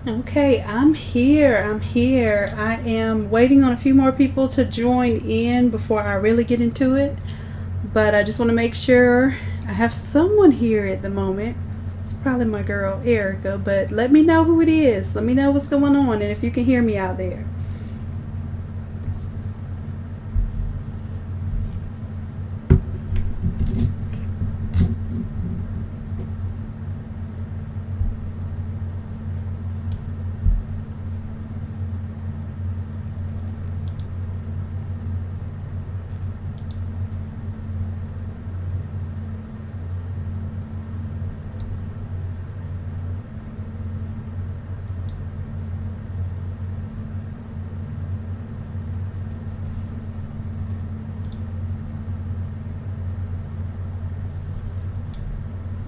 Okay, I'm here. I am waiting on a few more people to join in before I really get into it. But I just want to make sure I have someone here at the moment. It's probably my girl Erica, but let me know who it is. Let me know what's going on and if you can hear me out there.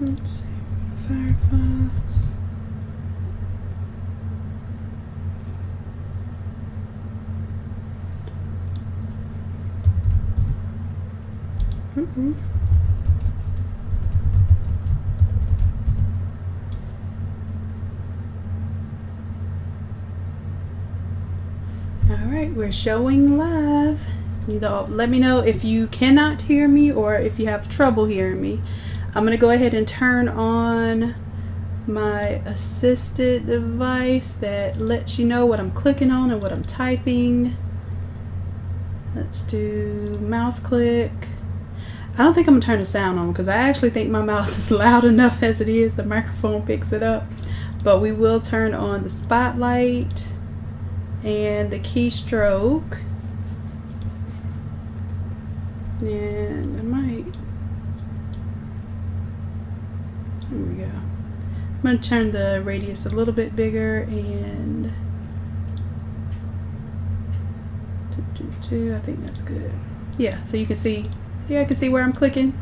Let's see, Firefox. Alright, we're showing live. Let me know if you cannot hear me or if you have trouble hearing me. I'm going to go ahead and turn on my assisted device that lets you know what I'm clicking on and what I'm typing. Let's do mouse click. I don't think I'm going to turn the sound on because I actually think my mouse is loud enough as it is. The microphone picks it up. But we will turn on the spotlight and the keystroke. And I might... There we go. I'm going to turn the radius a little bit bigger and I think that's good. Yeah, so you can see, I can see where I'm clicking.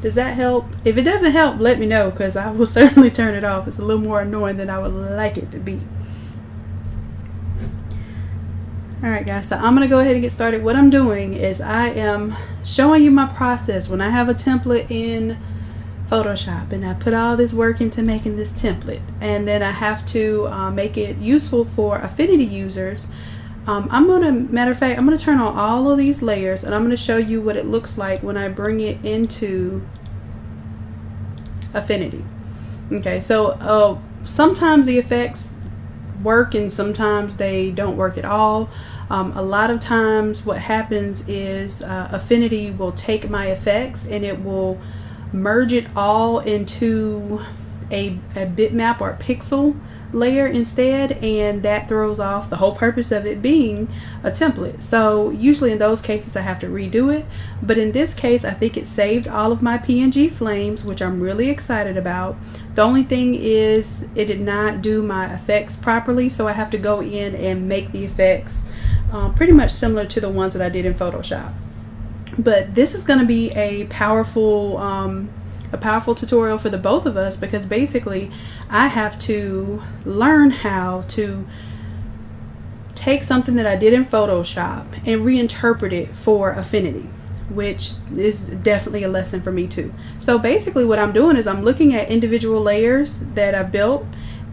Does that help? If it doesn't help, let me know because I will certainly turn it off. It's a little more annoying than I would like it to be. Alright guys, so I'm going to go ahead and get started. What I'm doing is I am showing you my process when I have a template in Photoshop and I put all this work into making this template and then I have to make it useful for Affinity users. Matter of fact, I'm going to turn on all of these layers and I'm going to show you what it looks like when I bring it into Affinity. Okay, so sometimes the effects work and sometimes they don't work at all. A lot of times what happens is Affinity will take my effects and it will merge it all into a bitmap or a pixel layer instead, and that throws off the whole purpose of it being a template. So usually in those cases I have to redo it, but in this case I think it saved all of my PNG flames, which I'm really excited about. The only thing is it did not do my effects properly, so I have to go in and make the effects pretty much similar to the ones that I did in Photoshop. But this is going to be a powerful tutorial for the both of us, because basically I have to learn how to take something that I did in Photoshop and reinterpret it for Affinity, which is definitely a lesson for me too. So basically what I'm doing is I'm looking at individual layers that I built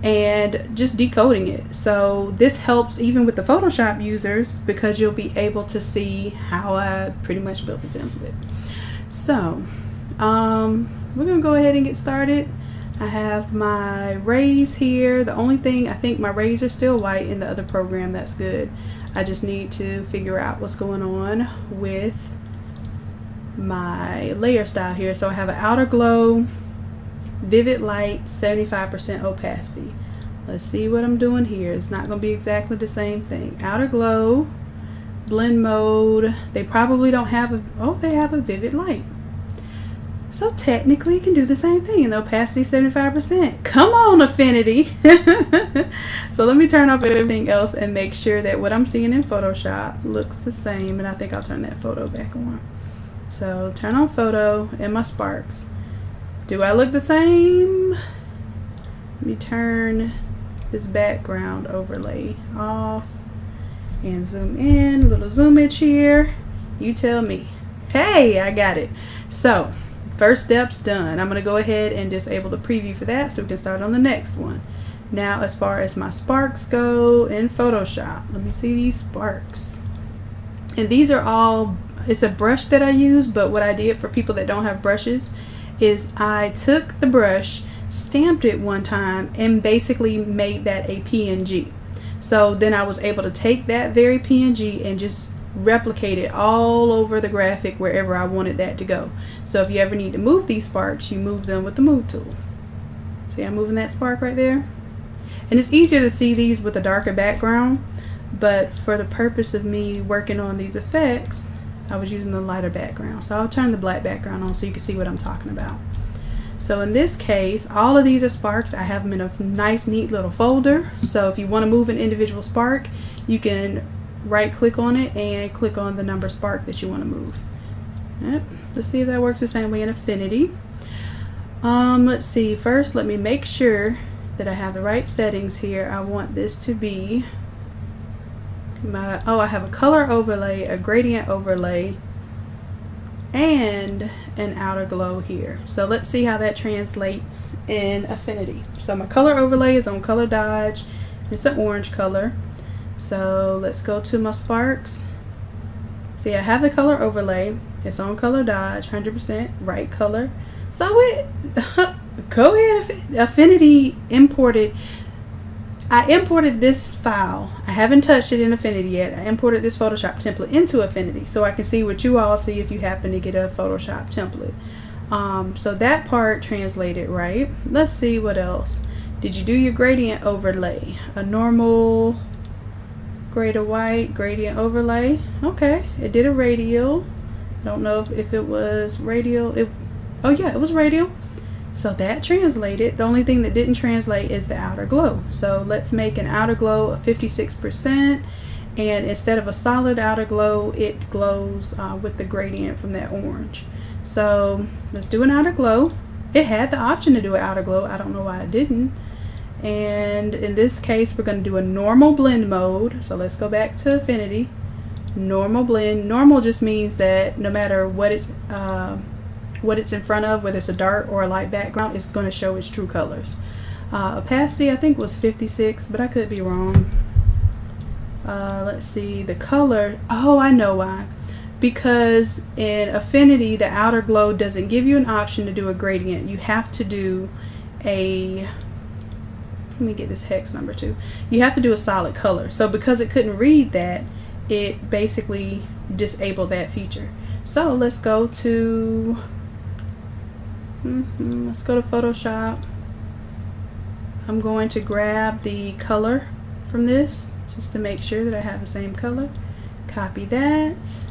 and just decoding it. So this helps even with the Photoshop users, because you'll be able to see how I pretty much built the template. So we're gonna go ahead and get started. I have my rays here. The only thing, I think my rays are still white in the other program. That's good. I just need to figure out what's going on with my layer style here. So I have an outer glow, vivid light, 75% opacity. Let's see what I'm doing here. It's not going to be exactly the same thing. Outer glow, blend mode. They probably don't have a, oh, they have a vivid light. So technically you can do the same thing, and the opacity 75%. Come on, Affinity. So let me turn off everything else and make sure that what I'm seeing in Photoshop looks the same, and I think I'll turn that photo back on. So turn on photo and my sparks. Do I look the same? Let me turn this background overlay off and zoom in. Little zoomage here. You tell me. Hey, I got it. So first step's done. I'm going to go ahead and disable the preview for that so we can start on the next one. Now as far as my sparks go in Photoshop, let me see these sparks. And these are all, it's a brush that I use, but what I did for people that don't have brushes is I took the brush, stamped it one time, and basically made that a PNG. So then I was able to take that very PNG and just replicate it all over the graphic wherever I wanted that to go. So if you ever need to move these sparks, you move them with the move tool. See, I'm moving that spark right there. And it's easier to see these with a darker background, but for the purpose of me working on these effects, I was using the lighter background. So I'll turn the black background on so you can see what I'm talking about. So in this case, all of these are sparks. I have them in a nice, neat little folder. So if you want to move an individual spark, you can right click on it and click on the number spark that you want to move. Yep. Let's see if that works the same way in Affinity. Let's see. First, let me make sure that I have the right settings here. I want this to be my, oh, I have a color overlay, a gradient overlay, and an outer glow here. So let's see how that translates in Affinity. So my color overlay is on color dodge. It's an orange color. So let's go to my sparks. See, I have the color overlay. It's on color dodge, 100% right color. So it, go ahead, Affinity imported. I imported this file. I haven't touched it in Affinity yet. I imported this Photoshop template into Affinity so I can see what you all see if you happen to get a Photoshop template. So that part translated right. Let's see what else. Did you do your gradient overlay? A normal, greater white, gradient overlay. Okay, it did a radial. I don't know if it was radial. Oh yeah, it was radial. So that translated. The only thing that didn't translate is the outer glow. So let's make an outer glow of 56%, and instead of a solid outer glow, it glows with the gradient from that orange. So let's do an outer glow. It had the option to do an outer glow. I don't know why it didn't. And in this case, we're going to do a normal blend mode. So let's go back to Affinity. Normal blend. Normal just means that no matter what it's in front of, whether it's a dark or a light background, it's going to show its true colors. Opacity I think was 56, but I could be wrong. Let's see, the color, oh, I know why. Because in Affinity, the outer glow doesn't give you an option to do a gradient. You have to do a let me get this hex number too. You have to do a solid color. So because it couldn't read that, it basically disabled that feature. So let's go to Photoshop. I'm going to grab the color from this just to make sure that I have the same color. Copy that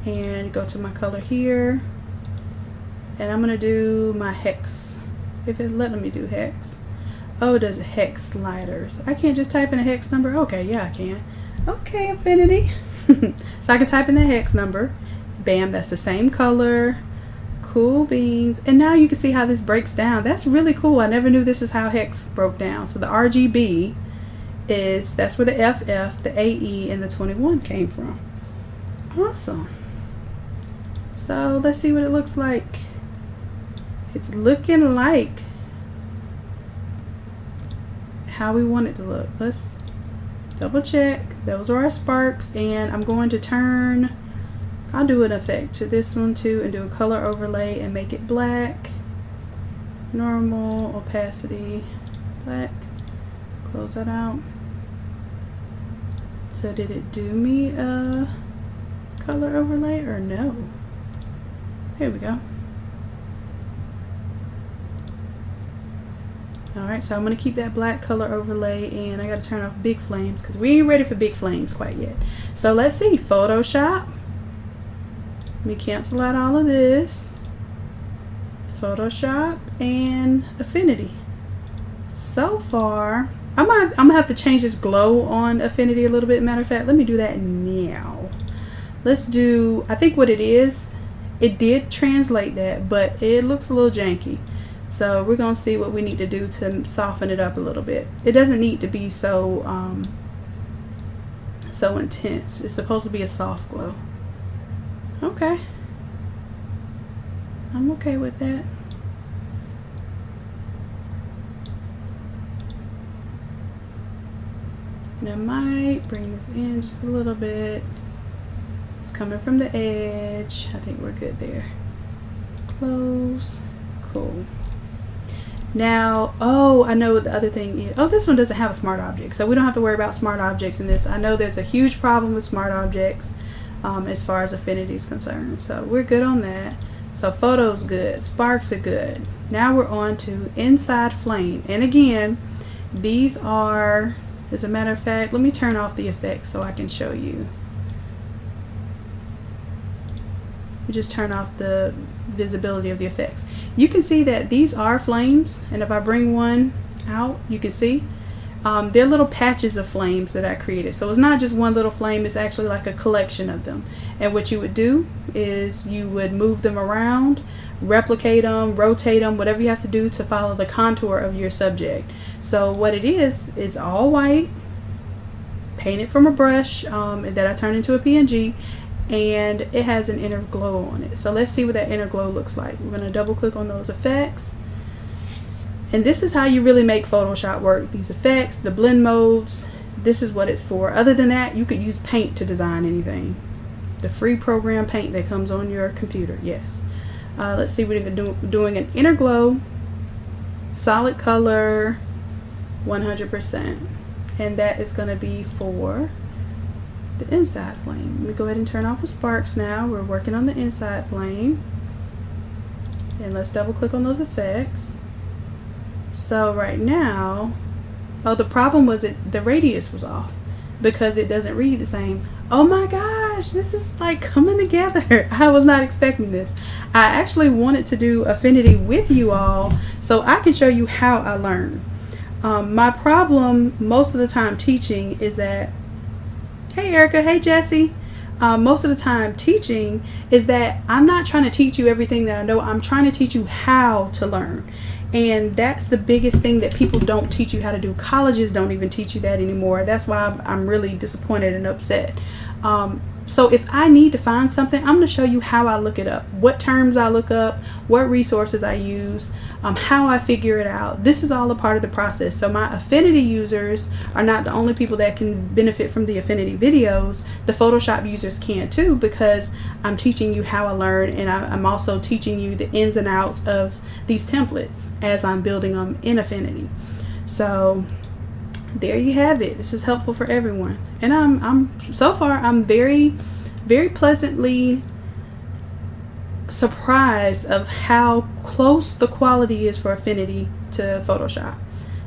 and go to my color here, and I'm gonna do my hex, if it's letting me do hex. Oh, it does hex sliders. I can't just type in a hex number. Okay, yeah, I can. Okay, Affinity. So I can type in the hex number. Bam, that's the same color. Cool beans. And now you can see how this breaks down. That's really cool. I never knew this is how hex broke down. So the RGB is, that's where the FF, the AE, and the 21 came from. Awesome. So let's see what it looks like. It's looking like how we want it to look. Let's double check. Those are our sparks, and I'm going to turn, I'll do an effect to this one too and do a color overlay and make it black. Normal, opacity, black. Close that out. So did it do me a color overlay or no? Here we go. Alright, so I'm going to keep that black color overlay, and I got to turn off big flames because we ain't ready for big flames quite yet. So let's see, Photoshop. Let me cancel out all of this. Photoshop and Affinity. So far, I'm gonna have to change this glow on Affinity a little bit. Matter of fact, let me do that now. Let's do, I think what it is, it did translate that, but it looks a little janky. So we're gonna see what we need to do to soften it up a little bit. It doesn't need to be so so intense. It's supposed to be a soft glow. Okay, I'm okay with that. And I might bring this in just a little bit. It's coming from the edge. I think we're good there. Close. Cool. Now, oh, I know what the other thing is. Oh, this one doesn't have a smart object, so we don't have to worry about smart objects in this. I know there's a huge problem with smart objects as far as Affinity is concerned, so we're good on that. So photos good, sparks are good. Now we're on to inside flame, and again, these are, as a matter of fact, let me turn off the effects so I can show you. We just turn off the visibility of the effects. You can see that these are flames, and if I bring one out, you can see they're little patches of flames that I created. So it's not just one little flame, it's actually like a collection of them. And what you would do is you would move them around, replicate them, rotate them, whatever you have to do to follow the contour of your subject. So what it is all white, painted from a brush that I turned into a PNG, and it has an inner glow on it. So let's see what that inner glow looks like. We're going to double click on those effects, and this is how you really make Photoshop work. These effects, the blend modes, this is what it's for. Other than that, you could use Paint to design anything. The free program Paint that comes on your computer. Yes. Let's see, we're doing an inner glow, solid color, 100%, and that is going to be for the inside flame. Let me go ahead and turn off the sparks now. We're working on the inside flame, and let's double click on those effects. So right now, oh, the problem was the radius was off because it doesn't read the same. Oh my gosh, this is like coming together. I was not expecting this. I actually wanted to do Affinity with you all so I can show you how I learn. My problem most of the time teaching is that, hey Erica, hey Jesse, most of the time teaching is that I'm not trying to teach you everything that I know. I'm trying to teach you how to learn. And that's the biggest thing that people don't teach you how to do. Colleges don't even teach you that anymore. That's why I'm really disappointed and upset. So if I need to find something, I'm going to show you how I look it up, what terms I look up, what resources I use, how I figure it out. This is all a part of the process. So my Affinity users are not the only people that can benefit from the Affinity videos. The Photoshop users can too, because I'm teaching you how I learn, and I'm also teaching you the ins and outs of these templates as I'm building them in Affinity. So there you have it. This is helpful for everyone, and I'm so far I'm very pleasantly surprised of how close the quality is for Affinity to Photoshop.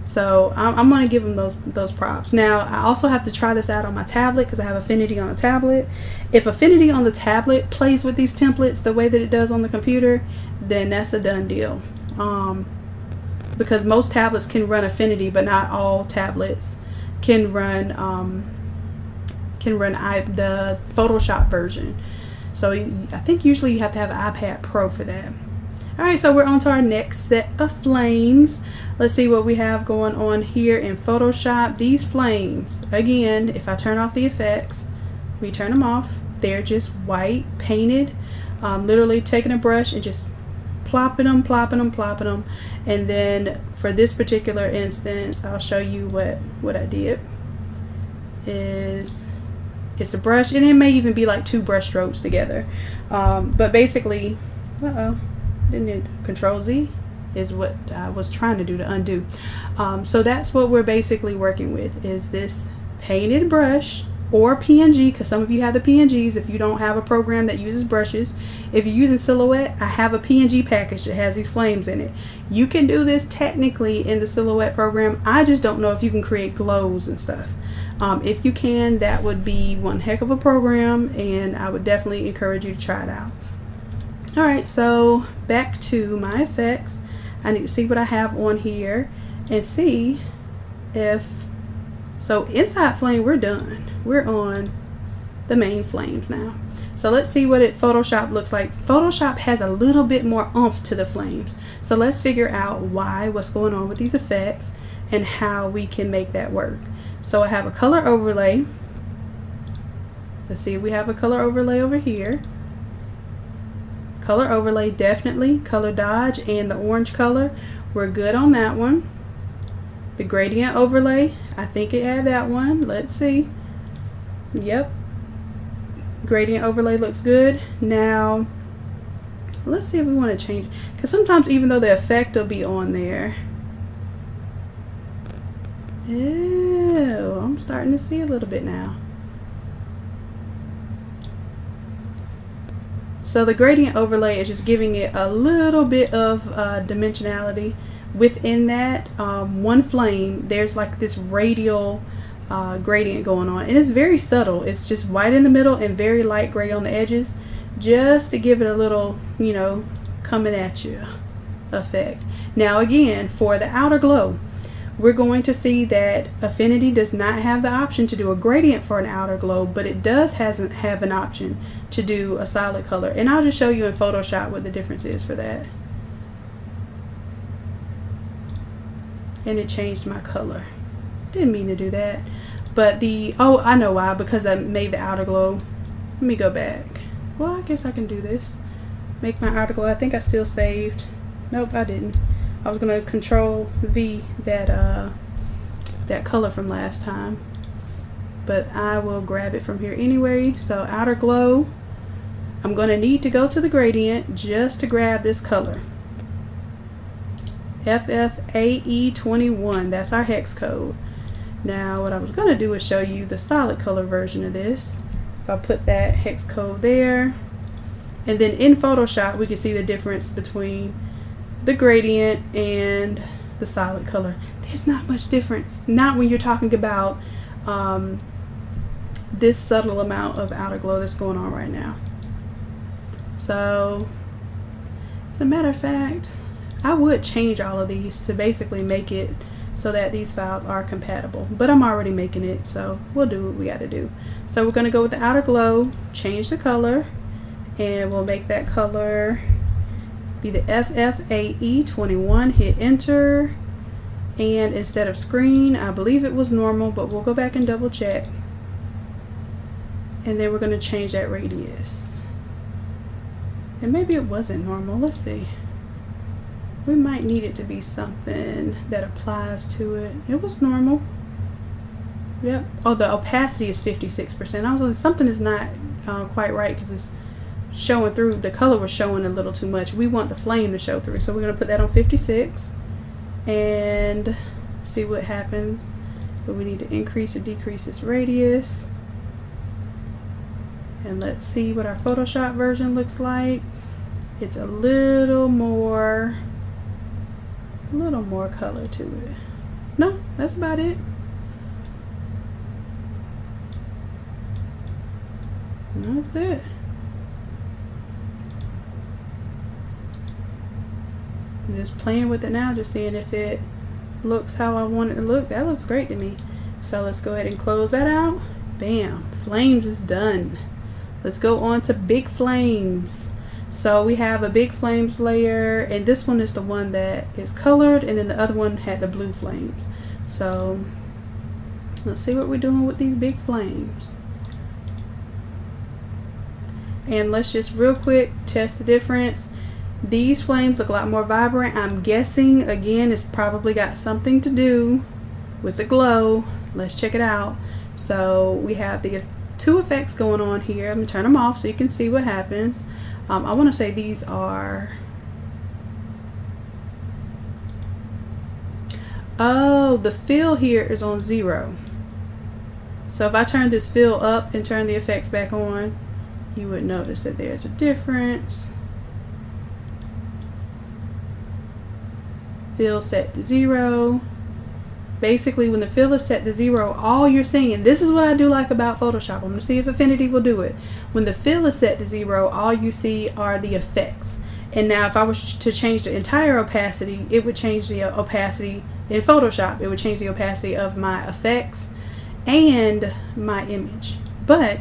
So I'm going to give them those props. Now I also have to try this out on my tablet because I have Affinity on a tablet. If Affinity on the tablet plays with these templates the way that it does on the computer, then that's a done deal. Because most tablets can run Affinity, but not all tablets can run the Photoshop version. So I think usually you have to have an iPad Pro for that. Alright, so we're on to our next set of flames. Let's see what we have going on here in Photoshop. These flames, again, if I turn off the effects, we turn them off, they're just white, painted. Literally taking a brush and just plopping them. And then for this particular instance, I'll show you what I did. It's a brush, and it may even be like 2 brush strokes together. But basically, didn't it? Control Z is what I was trying to do to undo. So that's what we're basically working with, is this painted brush or PNG, because some of you have the PNGs if you don't have a program that uses brushes. If you're using Silhouette, I have a PNG package that has these flames in it. You can do this technically in the Silhouette program. I just don't know if you can create glows and stuff. If you can, that would be one heck of a program, and I would definitely encourage you to try it out. Alright, so back to my effects. I need to see what I have on here and see if, so inside flame, we're done. We're on the main flames now. So let's see what Photoshop looks like. Photoshop has a little bit more oomph to the flames. So let's figure out what's going on with these effects and how we can make that work. So I have a color overlay. Let's see if we have a color overlay over here. Color overlay, definitely. Color dodge and the orange color, we're good on that one. The gradient overlay, I think it had that one. Let's see. Yep. Gradient overlay looks good. Now, let's see if we want to change it. Because sometimes even though the effect will be on there. Ew, I'm starting to see a little bit now. So the gradient overlay is just giving it a little bit of dimensionality. Within that one flame, there's like this radial gradient going on, and it's very subtle. It's just white in the middle and very light gray on the edges, just to give it a little, you know, coming at you effect. Now again, for the outer glow, we're going to see that Affinity does not have the option to do a gradient for an outer glow, but it does have an option to do a solid color. And I'll just show you in Photoshop what the difference is for that. And it changed my color. Didn't mean to do that. But oh, I know why, because I made the outer glow. Let me go back. Well, I guess I can do this. Make my outer glow. I think I still saved. Nope, I didn't. I was gonna Control V that color from last time, but I will grab it from here anyway. So outer glow, I'm gonna need to go to the gradient just to grab this color. FFAE21, that's our hex code. Now what I was gonna do is show you the solid color version of this. If I put that hex code there, and then in Photoshop we can see the difference between the gradient and the solid color. There's not much difference, not when you're talking about this subtle amount of outer glow that's going on right now. So as a matter of fact, I would change all of these to basically make it so that these files are compatible, but I'm already making it, so we'll do what we got to do. So we're going to go with the outer glow, change the color, and we'll make that color be the FFAE21. Hit enter, and instead of screen, I believe it was normal, but we'll go back and double check. And then we're going to change that radius, and maybe it wasn't normal. Let's see, we might need it to be something that applies to it. It was normal. Yep. Oh, the opacity is 56%. I was like, something is not quite right, because it's showing through. The color was showing a little too much. We want the flame to show through, so we're going to put that on 56 and see what happens. But we need to increase or decrease this radius. And let's see what our Photoshop version looks like. It's a little more color to it. No, that's about it. That's it. I'm just playing with it now, just seeing if it looks how I want it to look. That looks great to me. So let's go ahead and close that out. Bam, flames is done. Let's go on to big flames. So we have a big flames layer, and this one is the one that is colored, and then the other one had the blue flames. So let's see what we're doing with these big flames. And let's just real quick test the difference. These flames look a lot more vibrant. I'm guessing, again, it's probably got something to do with the glow. Let's check it out. So we have the two effects going on here. I'm gonna turn them off so you can see what happens. I want to say these are, oh, the fill here is on 0. So if I turn this fill up and turn the effects back on, you would notice that there's a difference. Fill set to 0. Basically, when the fill is set to 0, all you're seeing, and this is what I do like about Photoshop, I'm going to see if Affinity will do it. When the fill is set to 0, all you see are the effects. And now if I was to change the entire opacity, it would change the opacity in Photoshop. It would change the opacity of my effects and my image. But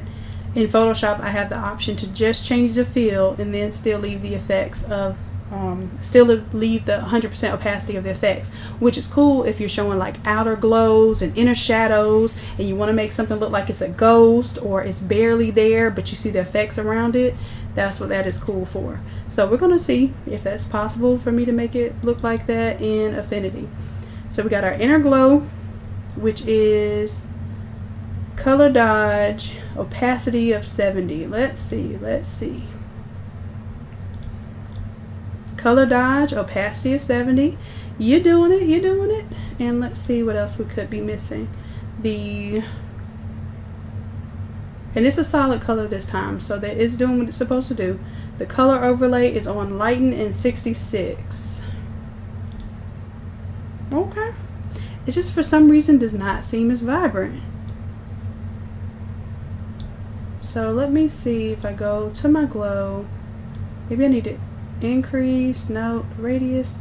in Photoshop, I have the option to just change the fill and then still leave the effects of still leave the 100% opacity of the effects, which is cool if you're showing like outer glows and inner shadows and you want to make something look like it's a ghost or it's barely there but you see the effects around it. That's what that is cool for. So we're going to see if that's possible for me to make it look like that in Affinity. So we got our inner glow, which is color dodge, opacity of 70. Let's see. Color dodge, opacity of 70. You're doing it. And let's see what else we could be missing. And it's a solid color this time, so that is doing what it's supposed to do. The color overlay is on lighten and 66. Okay. It just for some reason does not seem as vibrant. So let me see if I go to my glow. Maybe I need to increase. No, the radius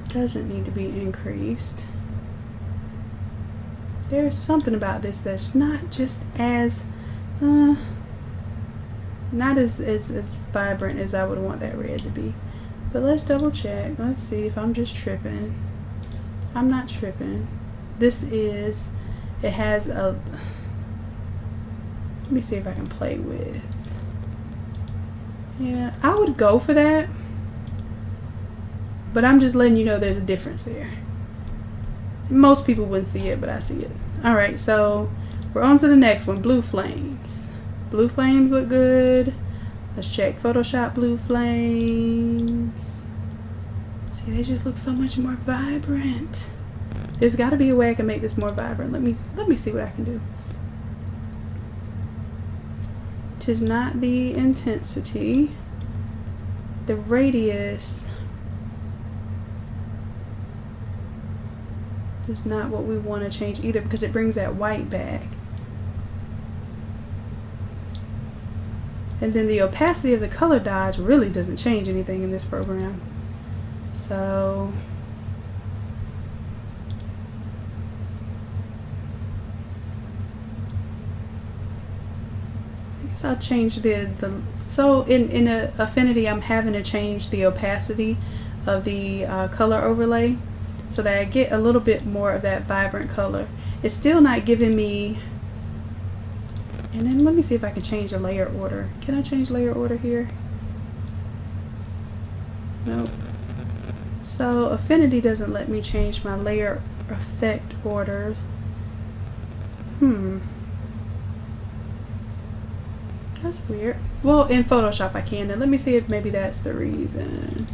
doesn't need to be increased. There's something about this that's not just as not as vibrant as I would want that red to be. But let's double check. Let's see if I'm just tripping. I'm not tripping. It has a, let me see if I can play with. Yeah, I would go for that, but I'm just letting you know there's a difference there. Most people wouldn't see it, but I see it. Alright, so we're on to the next one, blue flames. Blue flames look good. Let's check Photoshop blue flames. See, they just look so much more vibrant. There's got to be a way I can make this more vibrant. Let me see what I can do. Tis not the intensity. The radius is not what we want to change either, because it brings that white back. And then the opacity of the color dodge really doesn't change anything in this program. So I'll change so in Affinity I'm having to change the opacity of the color overlay so that I get a little bit more of that vibrant color. It's still not giving me, and then let me see if I can change the layer order. Can I change layer order here? Nope. So Affinity doesn't let me change my layer effect order. That's weird. Well, in Photoshop I can. And let me see if maybe that's the reason.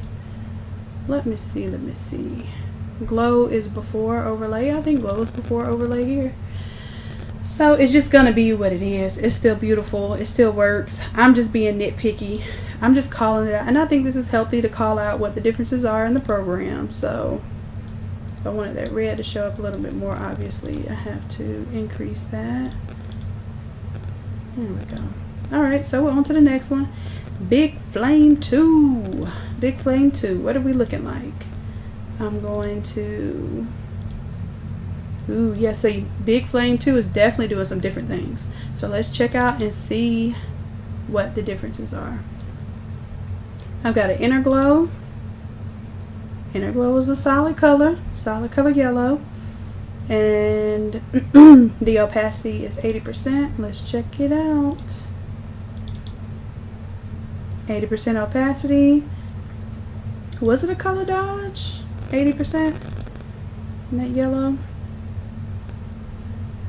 Let me see. Glow is before overlay. I think glow is before overlay here. So it's just gonna be what it is. It's still beautiful. It still works. I'm just being nitpicky. I'm just calling it out. And I think this is healthy to call out what the differences are in the program. So if I wanted that red to show up a little bit more, obviously I have to increase that. There we go. Alright, so we're on to the next one. Big Flame 2. Big Flame 2. What are we looking like? I'm going to... Ooh, yeah, see, Big Flame 2 is definitely doing some different things. So let's check out and see what the differences are. I've got an Inner Glow. Inner Glow is a solid color yellow. And the opacity is 80%. Let's check it out. 80% opacity. Was it a color dodge? 80%? In that yellow?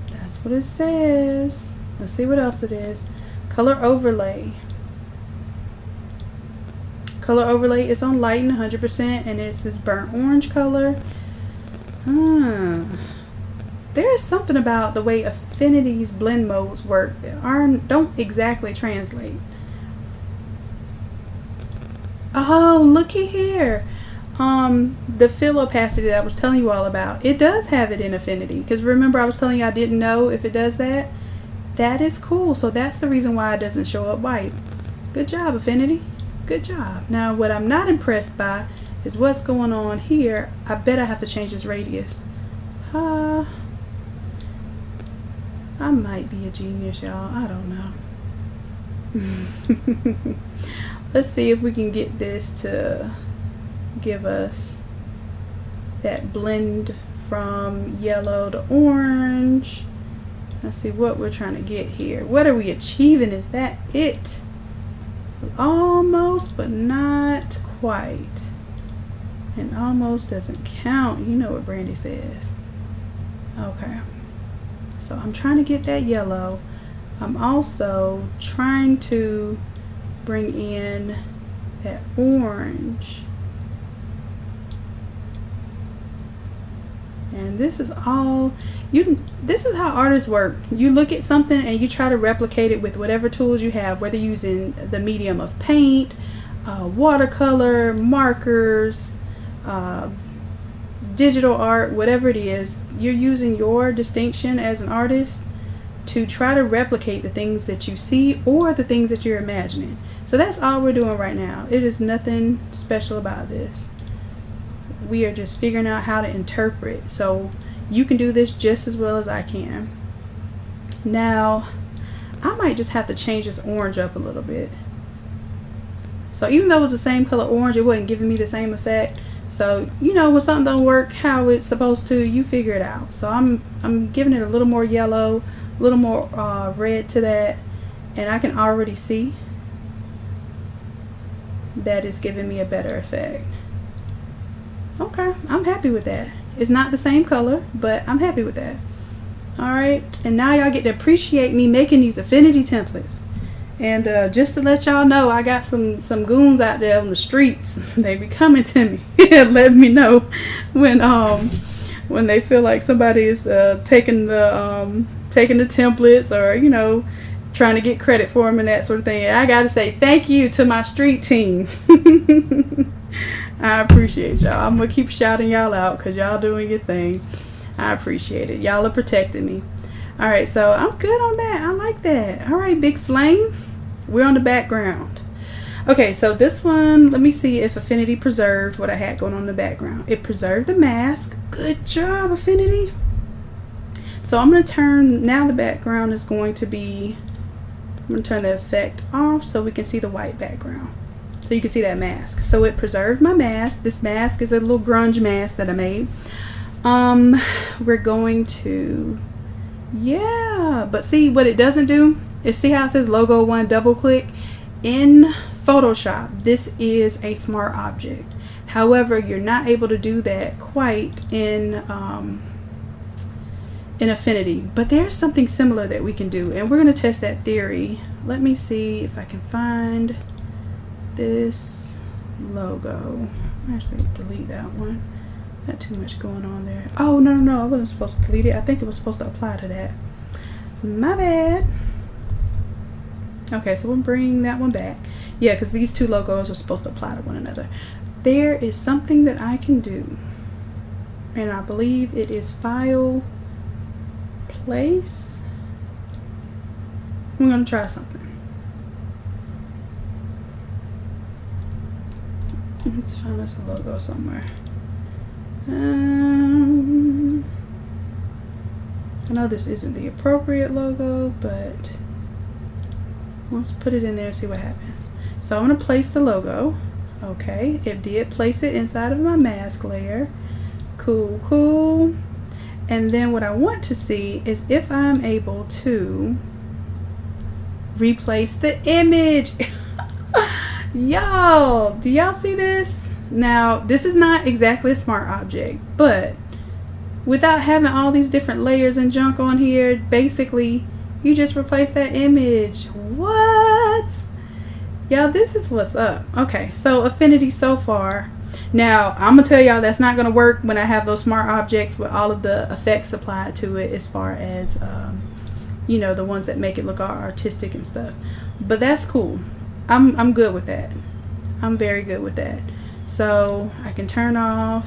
That's what it says. Let's see what else it is. Color overlay. Color overlay is on lighten 100%, and it's this burnt orange color. There is something about the way Affinity's blend modes work that don't exactly translate. Oh, looky here. The fill opacity that I was telling you all about, it does have it in Affinity. Because remember I was telling you I didn't know if it does that? That is cool. So that's the reason why it doesn't show up white. Good job, Affinity. Good job. Now what I'm not impressed by is what's going on here. I bet I have to change this radius. I might be a genius, y'all. I don't know. Let's see if we can get this to give us that blend from yellow to orange. Let's see what we're trying to get here. What are we achieving? Is that it? Almost, but not quite. And almost doesn't count. You know what Brandy says. Okay. So I'm trying to get that yellow. I'm also trying to bring in that orange. And this is all this is how artists work. You look at something and you try to replicate it with whatever tools you have, whether using the medium of paint, watercolor, markers, digital art, whatever it is. You're using your distinction as an artist to try to replicate the things that you see or the things that you're imagining. So that's all we're doing right now. It is nothing special about this. We are just figuring out how to interpret. So you can do this just as well as I can. Now, I might just have to change this orange up a little bit. So even though it was the same color orange, it wasn't giving me the same effect. So, you know, when something don't work how it's supposed to, you figure it out. So I'm giving it a little more yellow, a little more red to that, and I can already see that it's giving me a better effect. Okay, I'm happy with that. It's not the same color, but I'm happy with that. Alright, and now y'all get to appreciate me making these Affinity templates. And just to let y'all know, I got some goons out there on the streets. They be coming to me and letting me know when they feel like somebody is taking the templates, or you know, trying to get credit for them and that sort of thing. And I gotta say thank you to my street team. I appreciate y'all. I'm gonna keep shouting y'all out because y'all doing your thing. I appreciate it. Y'all are protecting me. Alright, so I'm good on that. I like that. Alright, Big Flame. We're on the background. Okay, so this one, let me see if Affinity preserved what I had going on in the background. It preserved the mask. Good job, Affinity. So I'm going to turn, now the background is going to be, I'm going to turn the effect off so we can see the white background. So you can see that mask. So it preserved my mask. This mask is a little grunge mask that I made. We're going to, yeah, but see what it doesn't do is, see how it says logo 1, double click. In Photoshop, this is a smart object. However, you're not able to do that quite in Affinity, but there's something similar that we can do, and we're going to test that theory. Let me see if I can find this logo. Actually, delete that one. Not too much going on there. Oh, no, I wasn't supposed to delete it. I think it was supposed to apply to that. My bad. Okay, so we'll bring that one back. Yeah, because these two logos are supposed to apply to one another. There is something that I can do, and I believe it is File, Place. I'm going to try something. Let's find us a logo somewhere. I know this isn't the appropriate logo, but let's put it in there and see what happens. So I'm going to place the logo. Okay, it did place it inside of my mask layer. Cool, cool. And then what I want to see is if I'm able to replace the image. Y'all, do y'all see this? Now, this is not exactly a smart object, but without having all these different layers and junk on here, basically you just replace that image. What? Y'all, this is what's up. Okay, so Affinity so far. Now, I'm gonna tell y'all that's not gonna work when I have those smart objects with all of the effects applied to it, as far as you know, the ones that make it look all artistic and stuff. But that's cool. I'm good with that. I'm very good with that. So I can turn off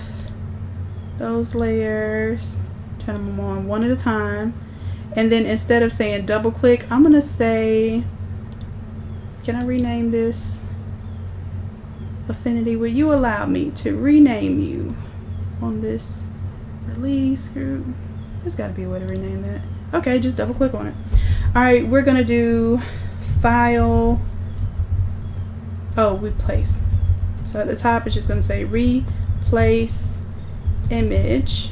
those layers, turn them on one at a time, and then instead of saying double click, I'm gonna say, can I rename this? Affinity, will you allow me to rename you on this release group? There's got to be a way to rename that. Okay, just double click on it. All right, we're gonna do File. Oh, replace. So at the top it's just gonna say replace image.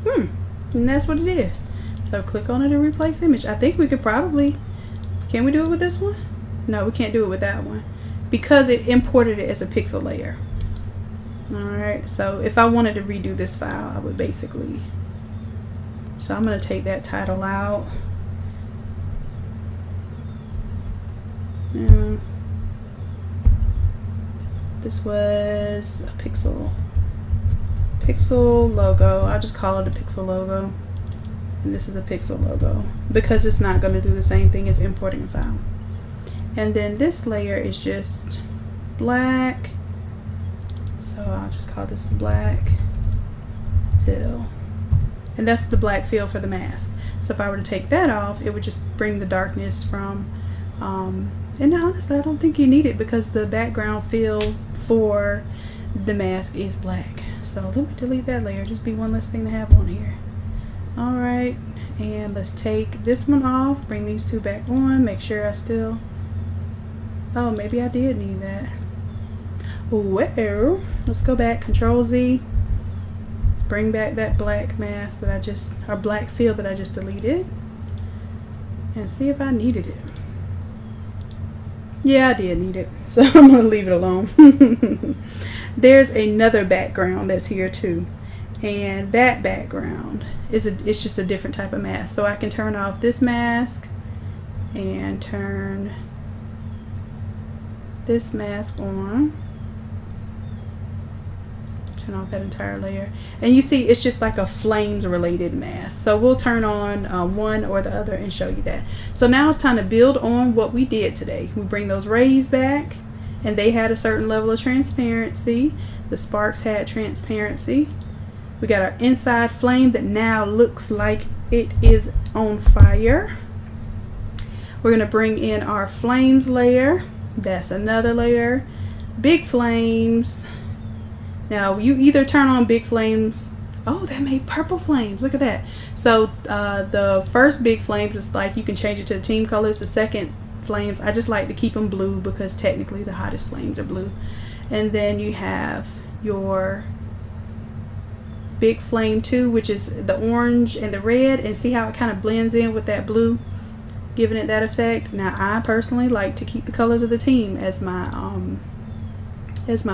And that's what it is. So click on it and replace image. I think we could probably, can we do it with this one? No, we can't do it with that one because it imported it as a pixel layer. Alright, so if I wanted to redo this file, I would basically, so I'm going to take that title out. This was a pixel logo. I'll just call it a pixel logo. And this is a pixel logo because it's not going to do the same thing as importing a file. And then this layer is just black. So I'll just call this black fill. And that's the black fill for the mask. So if I were to take that off, it would just bring the darkness from, and honestly, I don't think you need it because the background fill for the mask is black. So let me delete that layer, just be one less thing to have on here. Alright, and let's take this one off, bring these two back on, make sure I still, oh, maybe I did need that. Well, let's go back, Control Z, let's bring back that black mask that I just, or black fill that I just deleted, and see if I needed it. Yeah, I did need it, so I'm going to leave it alone. There's another background that's here too, and that background is it's just a different type of mask. So I can turn off this mask and turn this mask on. Turn off that entire layer, and you see it's just like a flames related mask. So we'll turn on one or the other and show you that. So now it's time to build on what we did today. We bring those rays back, and they had a certain level of transparency. The sparks had transparency. We got our inside flame that now looks like it is on fire. We're going to bring in our flames layer. That's another layer. Big flames. Now you either turn on big flames. Oh, that made purple flames. Look at that. So the first big flames is like you can change it to the team colors. The second flames, I just like to keep them blue because technically the hottest flames are blue. And then you have your big flame 2, which is the orange and the red, and see how it kind of blends in with that blue, giving it that effect. Now I personally like to keep the colors of the team as my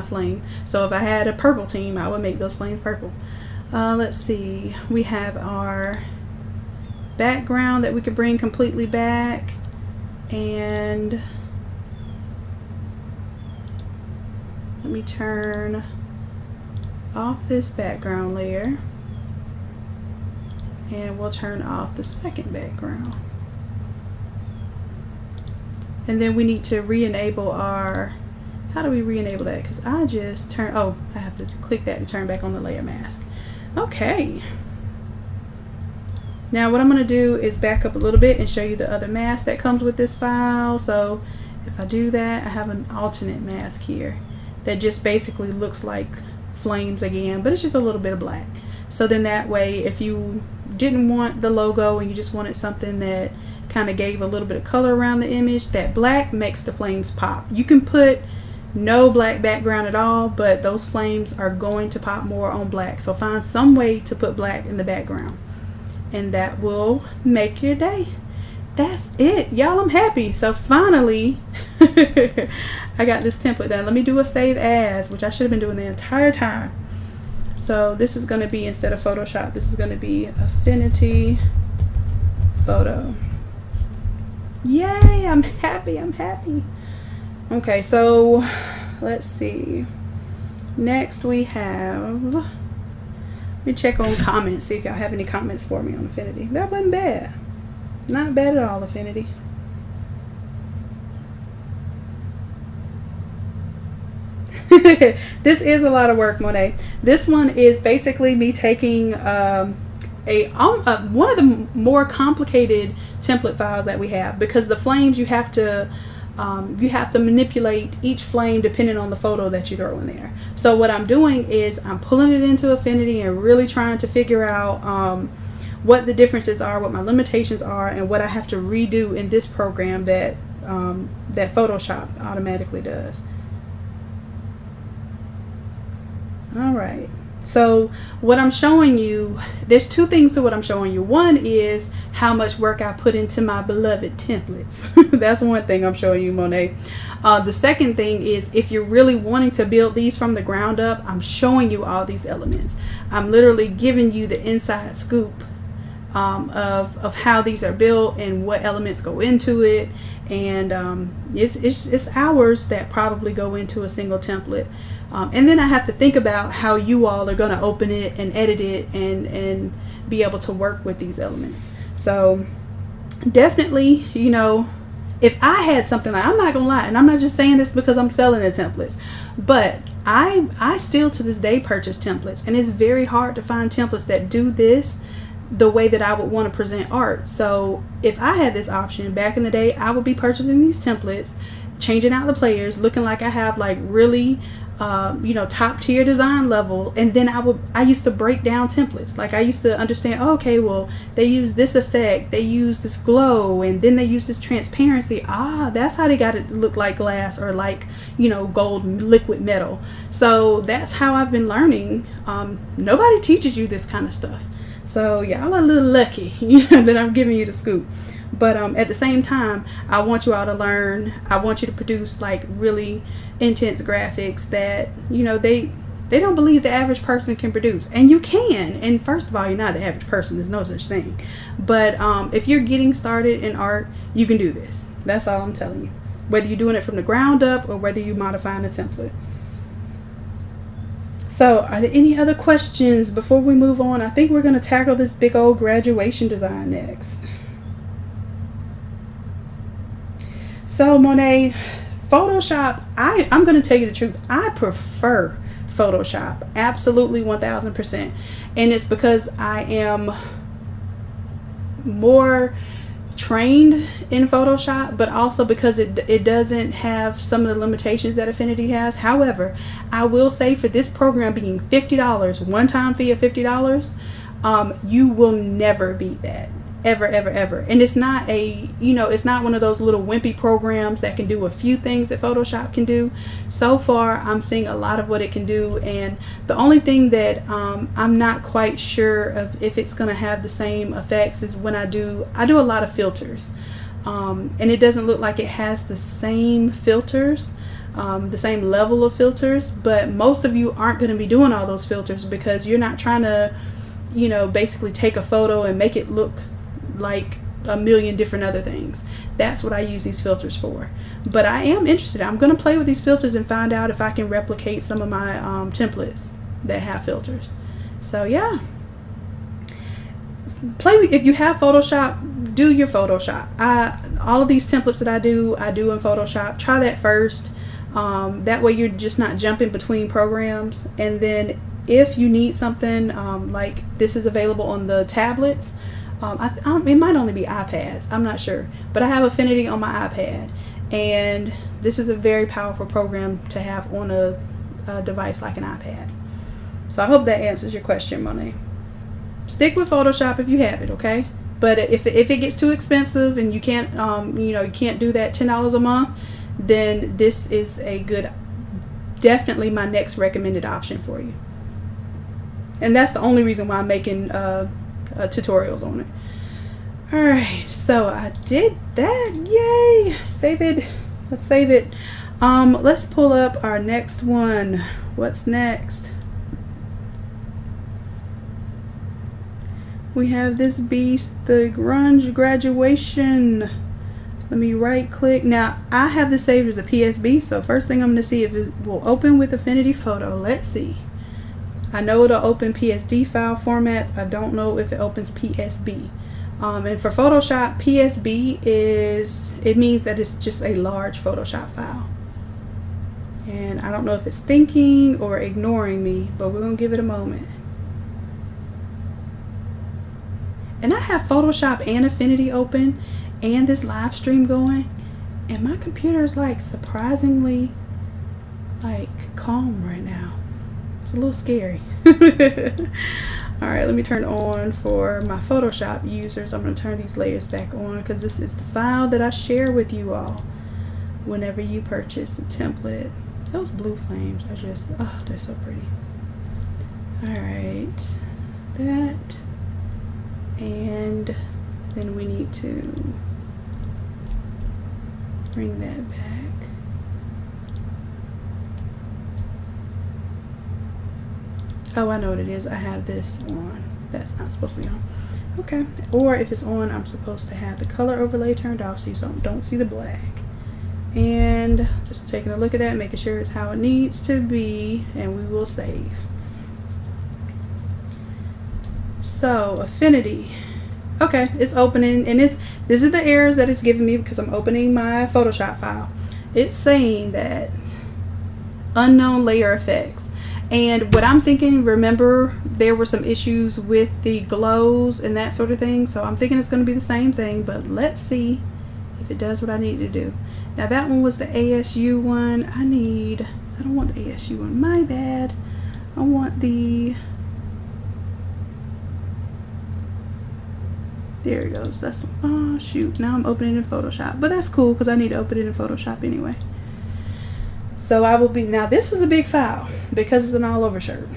flame. So if I had a purple team, I would make those flames purple. Let's see, we have our background that we can bring completely back, and Let me turn off this background layer, and we'll turn off the second background. And then we need to re-enable our, how do we re-enable that? Because I just turn, oh, I have to click that to turn back on the layer mask. Okay. Now what I'm going to do is back up a little bit and show you the other mask that comes with this file. So if I do that, I have an alternate mask here that just basically looks like flames again, but it's just a little bit of black. So then that way, if you didn't want the logo and you just wanted something that kind of gave a little bit of color around the image, that black makes the flames pop. You can put no black background at all, but those flames are going to pop more on black. So find some way to put black in the background, and that will make your day. That's it, y'all. I'm happy. So finally I got this template done. Let me do a save as, which I should have been doing the entire time. So this is going to be, instead of Photoshop, this is going to be Affinity Photo. Yay, I'm happy, I'm happy. Okay, so let's see. Next we have, let me check on comments, see if y'all have any comments for me on Affinity. That wasn't bad. Not bad at all, Affinity. This is a lot of work, Monet. This one is basically me taking one of the more complicated template files that we have, because the flames you have to manipulate each flame depending on the photo that you throw in there. So what I'm doing is I'm pulling it into Affinity and really trying to figure out what the differences are, what my limitations are, and what I have to redo in this program that that Photoshop automatically does. All right, so what I'm showing you, there's two things to what I'm showing you. One is how much work I put into my beloved templates. That's one thing I'm showing you, Monet. The second thing is, if you're really wanting to build these from the ground up, I'm showing you all these elements. I'm literally giving you the inside scoop of how these are built and what elements go into it, and it's hours that probably go into a single template. And then I have to think about how you all are going to open it and edit it and be able to work with these elements. So definitely, you know, if I had something like, I'm not gonna lie, and I'm not just saying this because I'm selling the templates, but I still to this day purchase templates, and it's very hard to find templates that do this the way that I would want to present art. So if I had this option back in the day, I would be purchasing these templates, changing out the players, looking like I have like really you know, top tier design level, and then I used to break down templates. Like I used to understand, oh, okay, well they use this effect, they use this glow, and then they use this transparency. That's how they got it to look like glass, or like, you know, gold liquid metal. So that's how I've been learning. Nobody teaches you this kind of stuff. So y'all are a little lucky, you know, that I'm giving you the scoop. But at the same time, I want you all to learn. I want you to produce like really intense graphics that, you know, they don't believe the average person can produce. And you can. And first of all, you're not the average person. There's no such thing. But if you're getting started in art, you can do this. That's all I'm telling you. Whether you're doing it from the ground up or whether you're modifying a template. So are there any other questions before we move on? I think we're going to tackle this big old graduation design next. So Monet, Photoshop, I'm going to tell you the truth. I prefer Photoshop, absolutely 1000%. And it's because I am more trained in Photoshop, but also because it doesn't have some of the limitations that Affinity has. However, I will say for this program being $50, one-time fee of $50, you will never beat that. Ever. And it's not it's not one of those little wimpy programs that can do a few things that Photoshop can do. So far I'm seeing a lot of what it can do, and the only thing that I'm not quite sure of if it's going to have the same effects is when I do a lot of filters, and it doesn't look like it has the same filters, the same level of filters. But most of you aren't going to be doing all those filters because you're not trying to, you know, basically take a photo and make it look like a million different other things. That's what I use these filters for. But I am interested. I'm going to play with these filters and find out if I can replicate some of my templates that have filters. So yeah, if you have Photoshop, do your Photoshop. All of these templates that I do in Photoshop. Try that first. That way you're just not jumping between programs. And then if you need something like this is available on the tablets, it might only be iPads, I'm not sure, but I have Affinity on my iPad, and this is a very powerful program to have on a device like an iPad. So I hope that answers your question, Monet. Stick with Photoshop if you have it, okay? But if it gets too expensive and you can't you can't do that $10 a month, then this is definitely my next recommended option for you. And that's the only reason why I'm making tutorials on it. Alright, so I did that. Yay! Save it. Let's save it. Let's pull up our next one. What's next? We have this beast, the grunge graduation. Let me right click. Now I have this saved as a PSB, so first thing I'm going to see if it will open with Affinity Photo. Let's see. I know it'll open PSD file formats. I don't know if it opens PSB. And for Photoshop, PSB it means that it's just a large Photoshop file. And I don't know if it's thinking or ignoring me, but we're gonna give it a moment. And I have Photoshop and Affinity open and this live stream going, and my computer is like surprisingly like calm right now. It's a little scary. Alright, let me turn on for my Photoshop users. I'm going to turn these layers back on because this is the file that I share with you all whenever you purchase a template. Those blue flames are just, oh, they're so pretty. Alright, that, and then we need to bring that back. Oh, I know what it is. I have this on. That's not supposed to be on. Okay. Or if it's on, I'm supposed to have the color overlay turned off so you don't see the black. And just taking a look at that, making sure it's how it needs to be, and we will save. So, Affinity. Okay, it's opening, and this is the errors that it's giving me because I'm opening my Photoshop file. It's saying that unknown layer effects. And what I'm thinking, remember, there were some issues with the glows and that sort of thing. So I'm thinking it's going to be the same thing, but let's see if it does what I need to do. Now that one was the ASU one. I don't want the ASU one. My bad. I want the, there it goes. That's, oh shoot. Now I'm opening in Photoshop. But that's cool because I need to open it in Photoshop anyway. So I will be, now this is a big file because it's an all over shirt.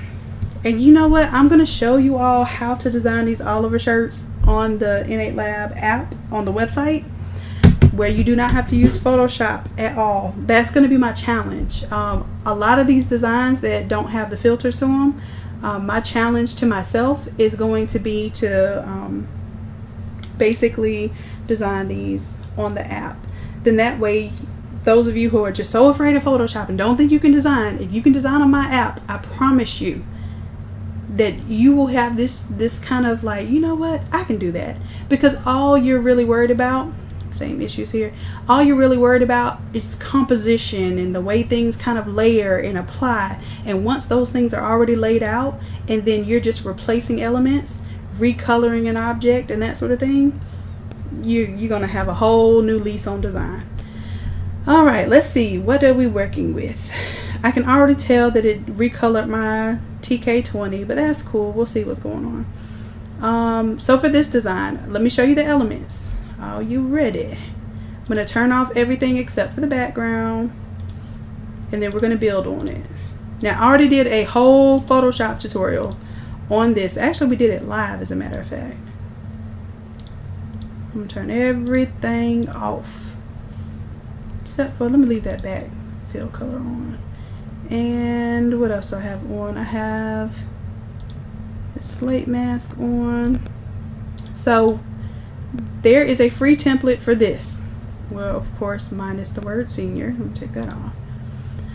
And you know what? I'm going to show you all how to design these all over shirts on the Innate Lab app on the website, where you do not have to use Photoshop at all. That's going to be my challenge. A lot of these designs that don't have the filters to them, my challenge to myself is going to be to basically design these on the app. Then that way, those of you who are just so afraid of Photoshop and don't think you can design, if you can design on my app, I promise you that you will have this kind of like, you know what, I can do that. Because all you're really worried about, same issues here, all you're really worried about is composition and the way things kind of layer and apply. And once those things are already laid out, and then you're just replacing elements, recoloring an object and that sort of thing, you're gonna have a whole new lease on design. All right, let's see, what are we working with? I can already tell that it recolored my TK20, but that's cool. We'll see what's going on. So for this design, let me show you the elements. Are you ready? I'm going to turn off everything except for the background, and then we're going to build on it. Now, I already did a whole Photoshop tutorial on this. Actually, we did it live, as a matter of fact. I'm going to turn everything off. Except for, let me leave that back fill color on. And what else do I have on? I have the slate mask on. So there is a free template for this. Well, of course, minus the word senior. Let me take that off.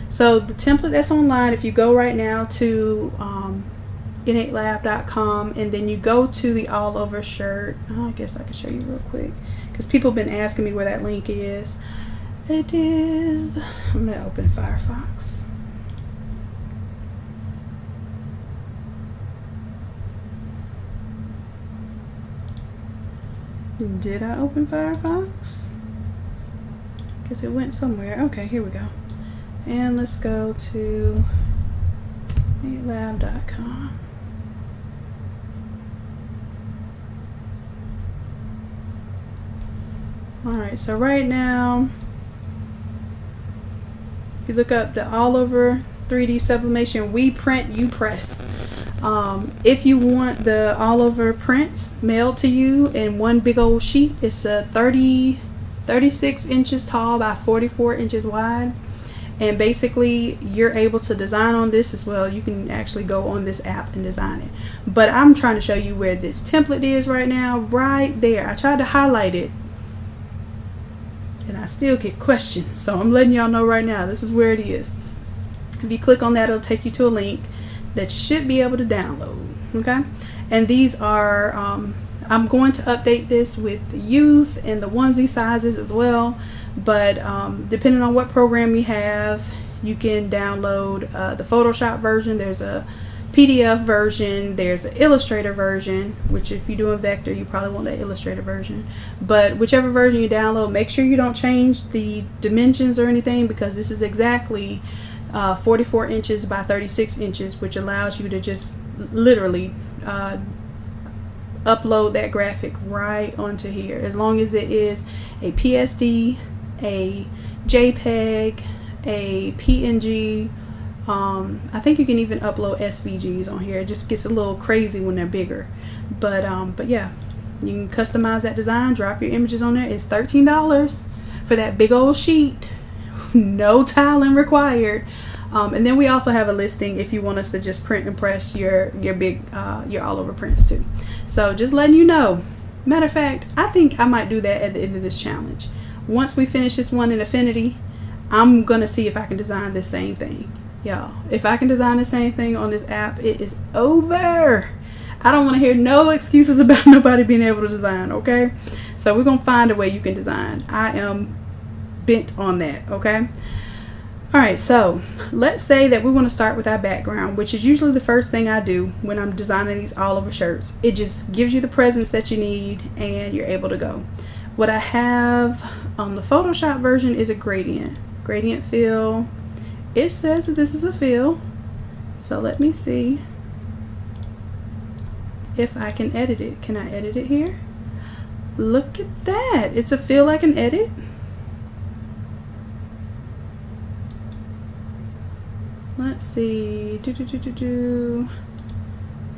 So the template that's online, if you go right now to innatelab.com and then you go to the all over shirt, I guess I can show you real quick because people have been asking me where that link is. It is, I'm going to open Firefox. Did I open Firefox? Guess it went somewhere. Okay, here we go. And let's go to innatelab.com. Alright, so right now, if you look up the all over 3D sublimation, we print, you press. If you want the all over prints mailed to you in one big old sheet, it's a 36 inches tall by 44 inches wide. And basically you're able to design on this as well. You can actually go on this app and design it. But I'm trying to show you where this template is right now, right there. I tried to highlight it and I still get questions. So I'm letting y'all know right now, this is where it is. If you click on that, it'll take you to a link that you should be able to download. Okay. And these are, I'm going to update this with the youth and the onesie sizes as well. But depending on what program you have, you can download the Photoshop version. There's a PDF version, there's an Illustrator version, which if you're doing vector, you probably want the Illustrator version. But whichever version you download, make sure you don't change the dimensions or anything, because this is exactly 44 inches by 36 inches, which allows you to just literally upload that graphic right onto here, as long as it is a PSD, a JPEG, a PNG. I think you can even upload SVGs on here. It just gets a little crazy when they're bigger, but yeah, you can customize that design, drop your images on there. It's $13 for that big old sheet, no tiling required. And then we also have a listing if you want us to just print and press your big your all over prints too. So just letting you know. Matter of fact, I think I might do that at the end of this challenge. Once we finish this one in Affinity, I'm gonna see if I can design this same thing. Y'all, if I can design the same thing on this app, it is over. I don't want to hear no excuses about nobody being able to design. Okay, so we're gonna find a way you can design. I am bent on that. Okay. All right, so let's say that we want to start with our background, which is usually the first thing I do when I'm designing these all over shirts. It just gives you the presence that you need and you're able to go. What I have on the Photoshop version is a gradient fill. It says that this is a fill, so let me see if I can edit it. Can I edit it here? Look at that, it's a fill I can edit. Let's see,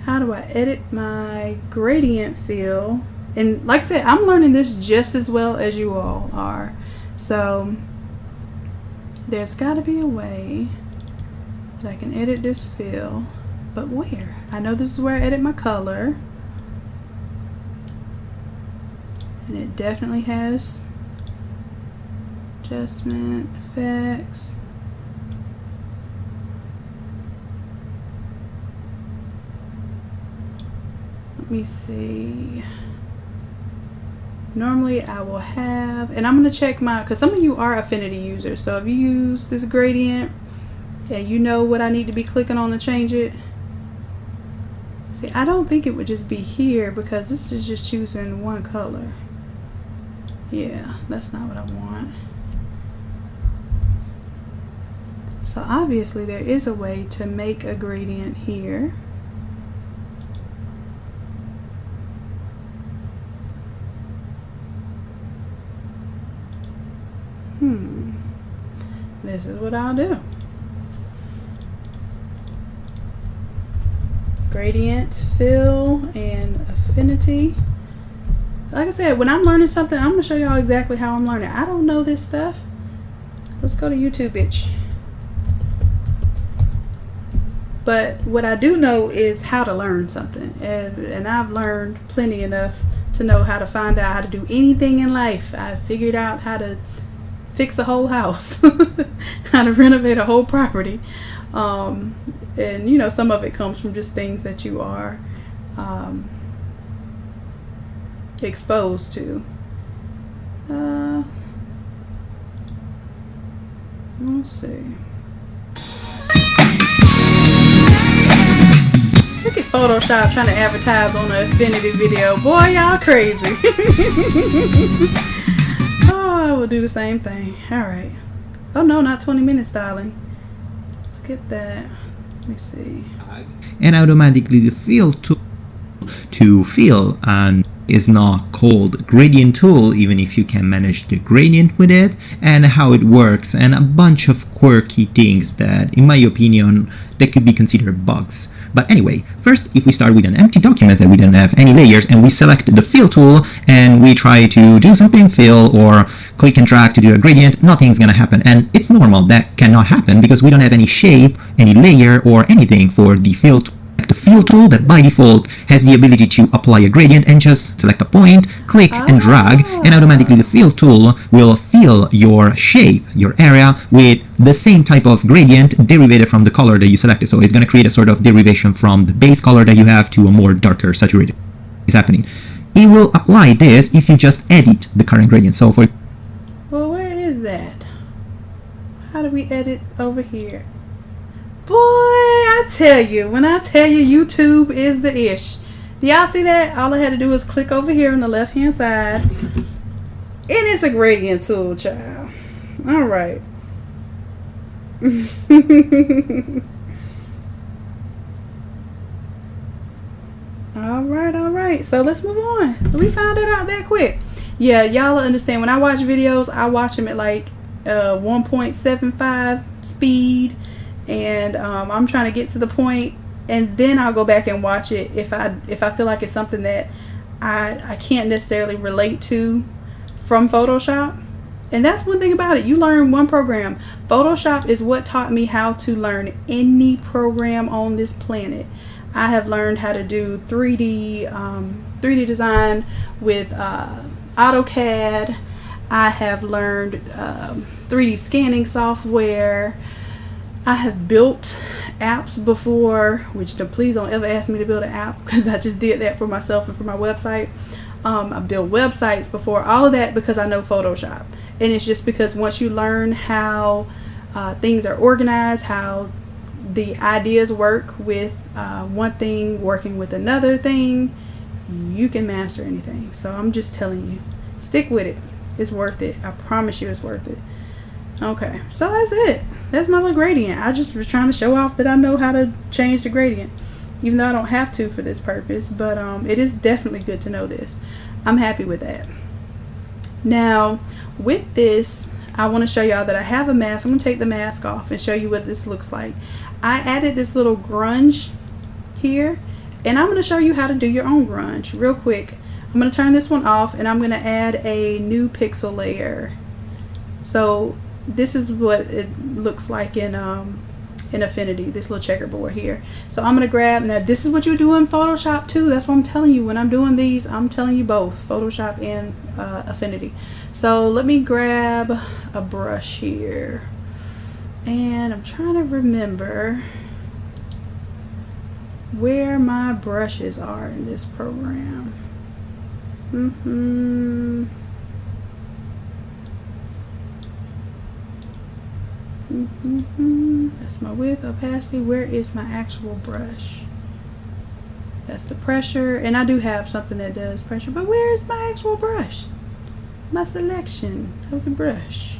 how do I edit my gradient fill? And like I said, I'm learning this just as well as you all are. So there's got to be a way that I can edit this fill, but where? I know this is where I edit my color. And it definitely has adjustment, effects. Let me see. Normally I will have, and I'm going to check my, because some of you are Affinity users, so if you use this gradient and you know what I need to be clicking on to change it. See, I don't think it would just be here, because this is just choosing one color. Yeah, that's not what I want. So obviously there is a way to make a gradient here. This is what I'll do. Gradient, fill, and Affinity. Like I said, when I'm learning something, I'm going to show y'all exactly how I'm learning. I don't know this stuff. Let's go to YouTube, bitch. But what I do know is how to learn something. And I've learned plenty enough to know how to find out how to do anything in life. I figured out how to fix a whole house, how to renovate a whole property. And you know, some of it comes from just things that you are exposed to. Let's see. Look at Photoshop trying to advertise on the Affinity video. Boy, y'all crazy. Oh, I will do the same thing. Alright. Oh no, not 20 minutes, darling. Skip that. Let me see. And automatically the fill tool to fill and is not called gradient tool, even if you can manage the gradient with it, and how it works, and a bunch of quirky things that, in my opinion, that could be considered bugs. But anyway, first, if we start with an empty document that we don't have any layers, and we select the fill tool and we try to do something, fill or click and drag to do a gradient, nothing's gonna happen. And it's normal, that cannot happen because we don't have any shape, any layer or anything for the fill tool. The fill tool that by default has the ability to apply a gradient and just select a point, click and drag, and automatically the fill tool will fill your shape, your area, with the same type of gradient derived from the color that you selected. So it's going to create a sort of derivation from the base color that you have to a more darker saturated. It's happening. It will apply this if you just edit the current gradient. So for well, where is that? How do we edit over here? Boy, I tell you, when I tell you YouTube is the ish. Do y'all see that? All I had to do was click over here on the left hand side. And it's a gradient tool, child. Alright. Alright. So let's move on. We found it out that quick. Yeah, y'all understand. When I watch videos, I watch them at like 1.75 speed. And I'm trying to get to the point, and then I'll go back and watch it if I feel like it's something that I can't necessarily relate to from Photoshop. And that's one thing about it. You learn one program. Photoshop is what taught me how to learn any program on this planet. I have learned how to do 3D design with AutoCAD. I have learned 3D scanning software. I have built apps before, which please don't ever ask me to build an app because I just did that for myself and for my website. I've built websites before, all of that because I know Photoshop. And it's just because once you learn how things are organized, how the ideas work with one thing working with another thing, you can master anything. So I'm just telling you, stick with it. It's worth it. I promise you it's worth it. Okay, so that's it. That's my little gradient. I just was trying to show off that I know how to change the gradient, even though I don't have to for this purpose, but it is definitely good to know this. I'm happy with that. Now with this, I want to show y'all that I have a mask. I'm going to take the mask off and show you what this looks like. I added this little grunge here, and I'm going to show you how to do your own grunge real quick. I'm going to turn this one off, and I'm going to add a new pixel layer. So this is what it looks like in Affinity, this little checkerboard here. So I'm going to grab, now this is what you do in Photoshop too. That's what I'm telling you. When I'm doing these, I'm telling you both, Photoshop and Affinity. So let me grab a brush here. And I'm trying to remember where my brushes are in this program. That's my width, opacity. Where is my actual brush? That's the pressure, and I do have something that does pressure, but where is my actual brush? My selection of the brush.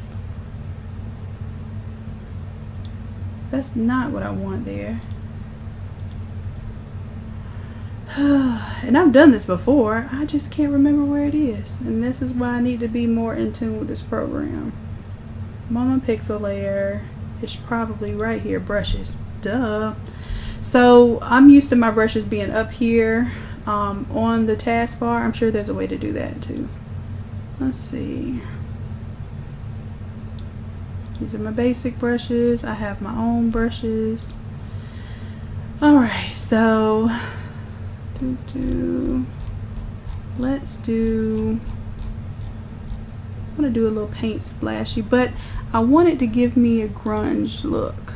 That's not what I want there. And I've done this before, I just can't remember where it is, and this is why I need to be more in tune with this program. I'm on my pixel layer. It's probably right here, brushes, duh. So I'm used to my brushes being up here on the taskbar. I'm sure there's a way to do that too. Let's see. These are my basic brushes. I have my own brushes. Alright, so let's do, I want to do a little paint splashy, but I want it to give me a grunge look.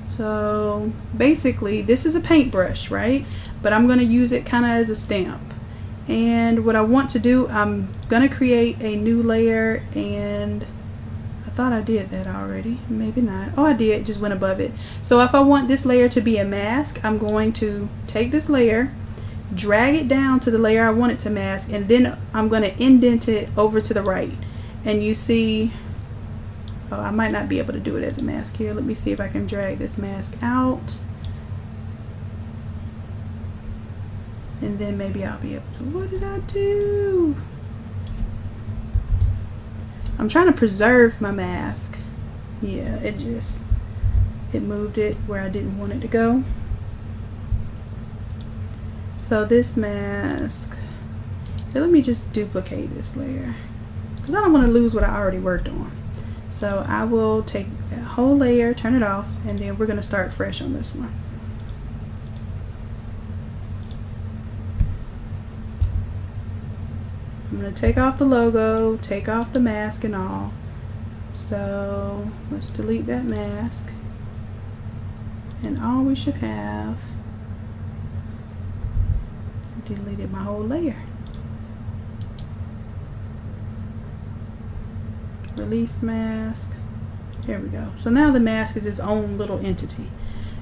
So basically this is a paintbrush, right? But I'm going to use it kind of as a stamp. And what I want to do, I'm going to create a new layer, and I thought I did that already. Maybe not. Oh, I did. Just went above it. So if I want this layer to be a mask, I'm going to take this layer, drag it down to the layer I want it to mask, and then I'm going to indent it over to the right. And you see, oh, I might not be able to do it as a mask here. Let me see if I can drag this mask out. And then maybe I'll be able to, what did I do? I'm trying to preserve my mask. Yeah, it moved it where I didn't want it to go. So this mask, here, let me just duplicate this layer, because I don't want to lose what I already worked on. So I will take that whole layer, turn it off, and then we're going to start fresh on this one. I'm going to take off the logo, take off the mask and all. So let's delete that mask. And all we should have, deleted my whole layer. Release mask. There we go. So now the mask is its own little entity.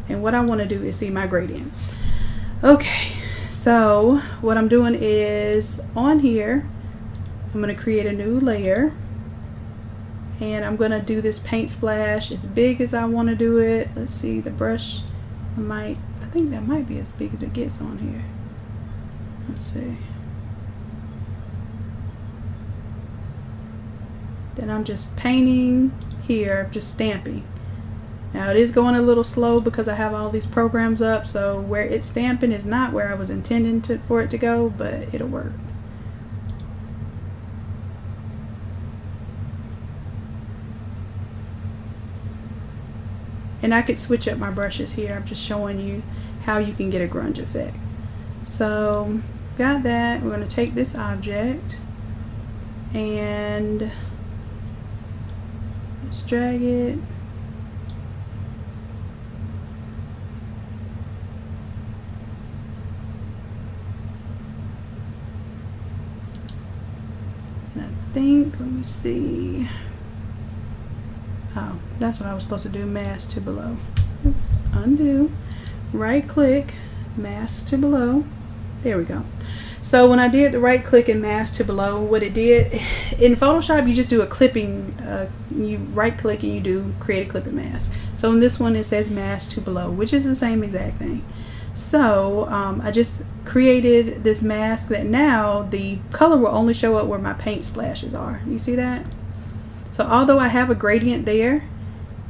And what I want to do is see my gradient. Okay, so what I'm doing is on here, I'm going to create a new layer, and I'm going to do this paint splash as big as I want to do it. Let's see, the brush, I think that might be as big as it gets on here. Let's see. Then I'm just painting here, just stamping. Now it is going a little slow because I have all these programs up, so where it's stamping is not where I was intending for it to go, but it'll work. And I could switch up my brushes here. I'm just showing you how you can get a grunge effect. So got that. We're going to take this object and let's drag it. And I think, let me see. Oh, that's what I was supposed to do, mask to below. Let's undo, right click, mask to below. There we go. So when I did the right click and mask to below, what it did, in Photoshop you just do a clipping, you right click and you do create a clipping mask. So in this one it says mask to below, which is the same exact thing. So I just created this mask that now the color will only show up where my paint splashes are. You see that? So although I have a gradient there,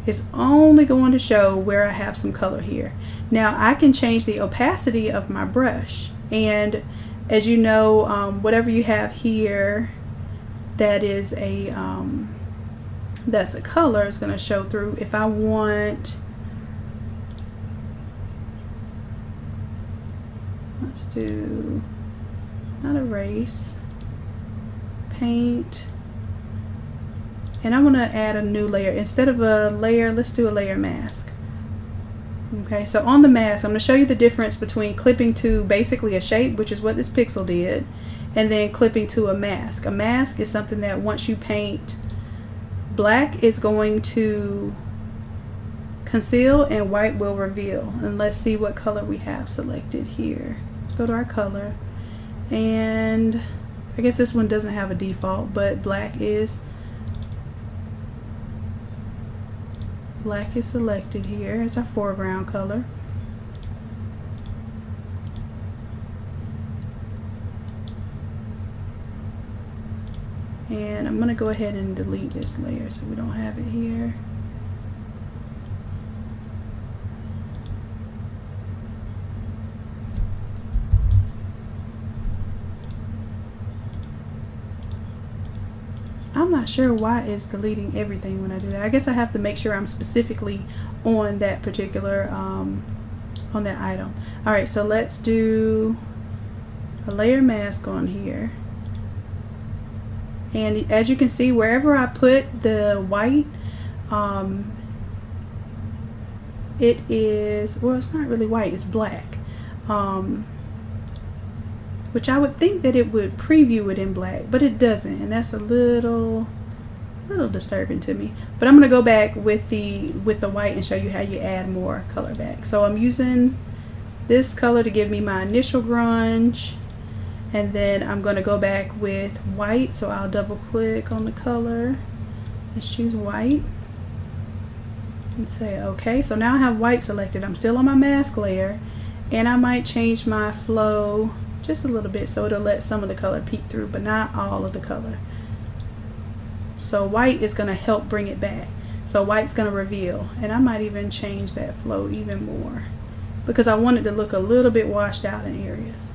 it's only going to show where I have some color here. Now I can change the opacity of my brush, and as you know, whatever you have here that is a that's a color is going to show through. If I want, let's do, not erase, paint. And I want to add a new layer. Instead of a layer, let's do a layer mask. Okay, so on the mask, I'm going to show you the difference between clipping to basically a shape, which is what this pixel did, and then clipping to a mask. A mask is something that once you paint, black is going to conceal and white will reveal. And let's see what color we have selected here. Let's go to our color. And I guess this one doesn't have a default, but black is selected here. It's our foreground color. And I'm going to go ahead and delete this layer so we don't have it here. I'm not sure why it's deleting everything when I do that. I guess I have to make sure I'm specifically on that particular on that item. Alright, so let's do, a layer mask on here. And as you can see, wherever I put the white, it is, well, it's not really white, it's black. Which I would think that it would preview it in black, but it doesn't, and that's a little disturbing to me. But I'm gonna go back with the white and show you how you add more color back. So I'm using this color to give me my initial grunge, and then I'm gonna go back with white. So I'll double click on the color, let's choose white and say okay. So now I have white selected. I'm still on my mask layer, and I might change my flow just a little bit so it'll let some of the color peek through, but not all of the color. So white is going to help bring it back. So white's going to reveal, and I might even change that flow even more because I want it to look a little bit washed out in areas.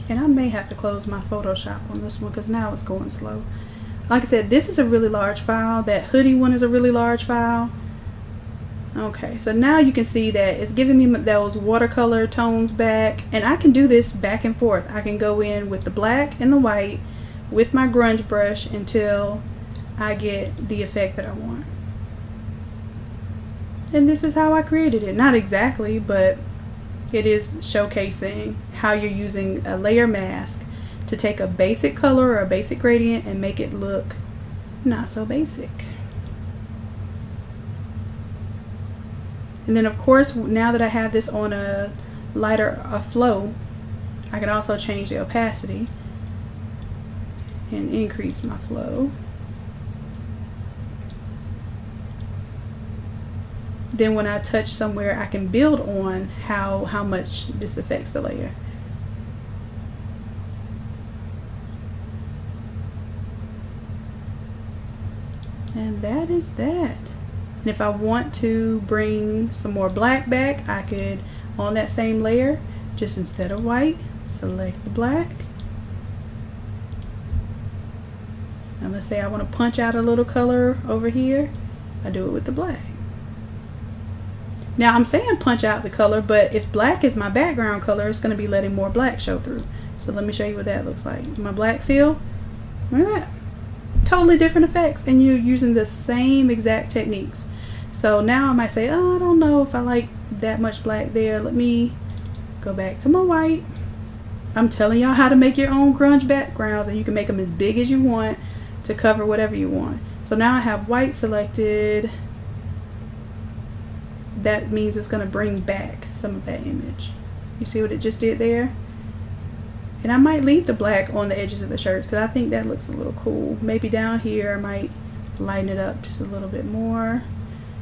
And I may have to close my Photoshop on this one because now it's going slow. Like I said, this is a really large file. That hoodie one is a really large file. Okay, so now you can see that it's giving me those watercolor tones back, and I can do this back and forth. I can go in with the black and the white with my grunge brush until I get the effect that I want. And this is how I created it. Not exactly, but it is showcasing how you're using a layer mask to take a basic color or a basic gradient and make it look not so basic. And then of course, now that I have this on a lighter flow, I can also change the opacity and increase my flow. Then when I touch somewhere, I can build on how much this affects the layer. And that is that. And if I want to bring some more black back, I could, on that same layer, just instead of white, select the black. And let's say I want to punch out a little color over here, I do it with the black. Now I'm saying punch out the color, but if black is my background color, it's going to be letting more black show through. So let me show you what that looks like. My black fill, look at that. Totally different effects, and you're using the same exact techniques. So now I might say, oh, I don't know if I like that much black there. Let me go back to my white. I'm telling y'all how to make your own grunge backgrounds, and you can make them as big as you want to cover whatever you want. So now I have white selected. That means it's going to bring back some of that image. You see what it just did there? And I might leave the black on the edges of the shirts because I think that looks a little cool. Maybe down here I might lighten it up just a little bit more,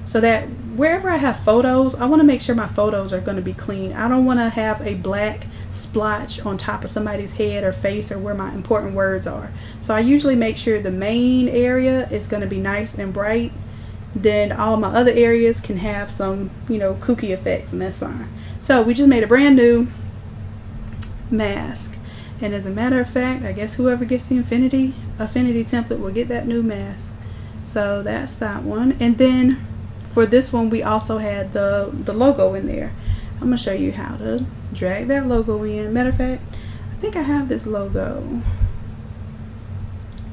so that wherever I have photos, I want to make sure my photos are going to be clean. I don't want to have a black splotch on top of somebody's head or face or where my important words are. So I usually make sure the main area is going to be nice and bright. Then all my other areas can have some, kooky effects, and that's fine. So we just made a brand new mask. And as a matter of fact, I guess whoever gets the Affinity template will get that new mask. So that's that one. And then for this one, we also had the logo in there. I'm going to show you how to drag that logo in. Matter of fact, I think I have this logo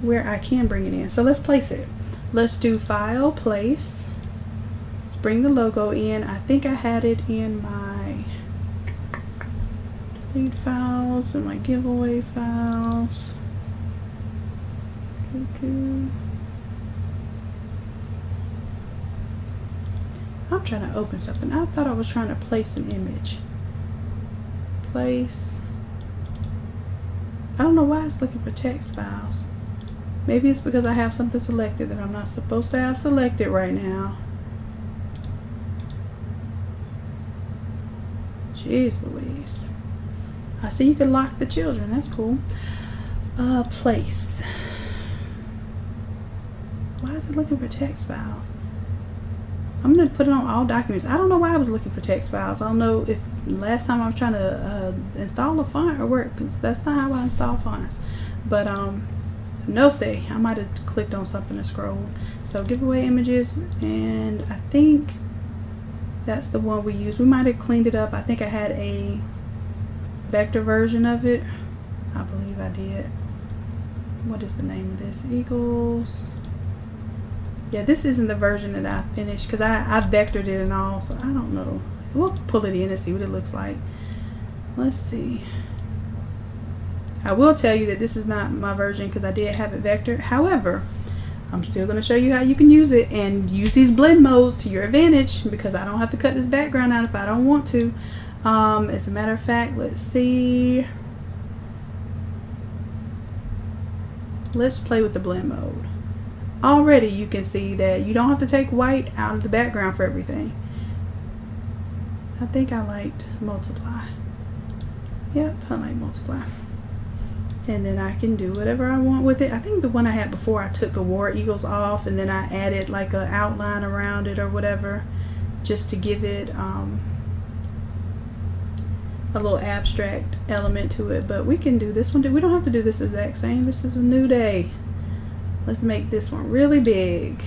where I can bring it in. So let's place it. Let's do File, Place. Let's bring the logo in. I think I had it in my files and my giveaway files. I'm trying to open something. I thought I was trying to place an image. Place. I don't know why it's looking for text files. Maybe it's because I have something selected that I'm not supposed to have selected right now. Jeez Louise. I see you can lock the children. That's cool. Place. Why is it looking for text files? I'm going to put it on all documents. I don't know why I was looking for text files. I don't know if last time I was trying to install a font or work, because that's not how I install fonts. But no say, I might have clicked on something and scrolled. So giveaway images, and I think that's the one we used. We might have cleaned it up. I think I had a vector version of it. I believe I did. What is the name of this? Eagles. Yeah, this isn't the version that I finished because I vectored it and all, so I don't know. We'll pull it in and see what it looks like. Let's see. I will tell you that this is not my version because I did have it vectored. However, I'm still going to show you how you can use it and use these blend modes to your advantage because I don't have to cut this background out if I don't want to. As a matter of fact, let's see. Let's play with the blend mode. Already you can see that you don't have to take white out of the background for everything. I think I liked multiply. Yep, I like multiply. And then I can do whatever I want with it. I think the one I had before, I took the war eagles off and then I added like an outline around it or whatever, just to give it a little abstract element to it. But we can do this one. We don't have to do this exact same. This is a new day. Let's make this one really big.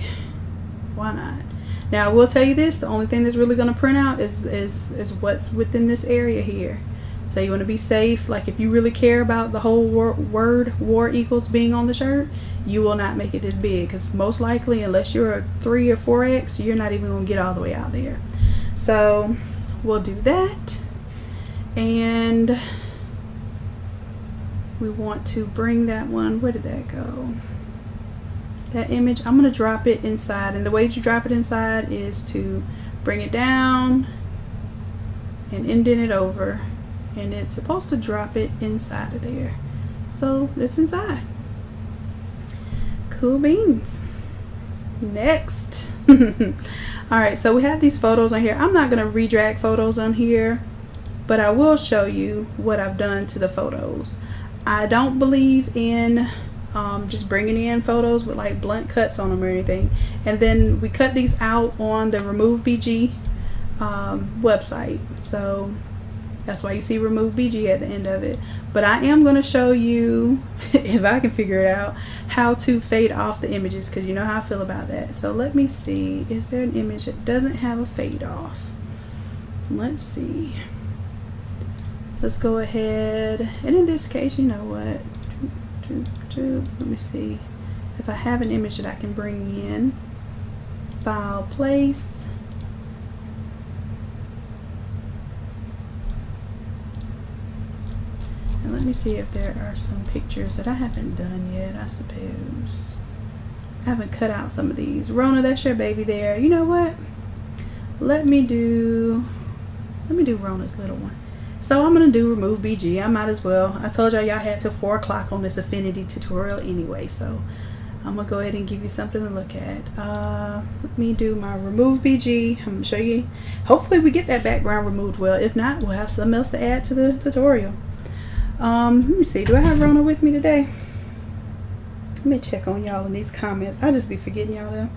Why not? Now I will tell you this, the only thing that's really going to print out is what's within this area here. So you want to be safe. Like if you really care about the whole word war eagles being on the shirt, you will not make it this big because most likely, unless you're a 3 or 4X, you're not even going to get all the way out there. So we'll do that. And we want to bring that one, where did that go? That image, I'm going to drop it inside, and the way you drop it inside is to bring it down and indent it over, and it's supposed to drop it inside of there. So it's inside. Cool beans. Next. Alright, so we have these photos on here. I'm not going to redrag photos on here, but I will show you what I've done to the photos. I don't believe in just bringing in photos with like blunt cuts on them or anything. And then we cut these out on the Remove BG website. So that's why you see Remove BG at the end of it. But I am going to show you, if I can figure it out, how to fade off the images, because you know how I feel about that. So let me see. Is there an image that doesn't have a fade off? Let's see. Let's go ahead. And in this case, you know what? Let me see if I have an image that I can bring in. File, place. And let me see if there are some pictures that I haven't done yet, I suppose. I haven't cut out some of these. Rona, that's your baby there. You know what? Let me do Rona's little one. So I'm going to do Remove BG. I might as well. I told y'all had till 4 o'clock on this Affinity tutorial anyway. So I'm going to go ahead and give you something to look at. Let me do my Remove BG. I'm going to show you. Hopefully we get that background removed well. If not, we'll have something else to add to the tutorial. Let me see. Do I have Rona with me today? Let me check on y'all in these comments. I just be forgetting y'all though.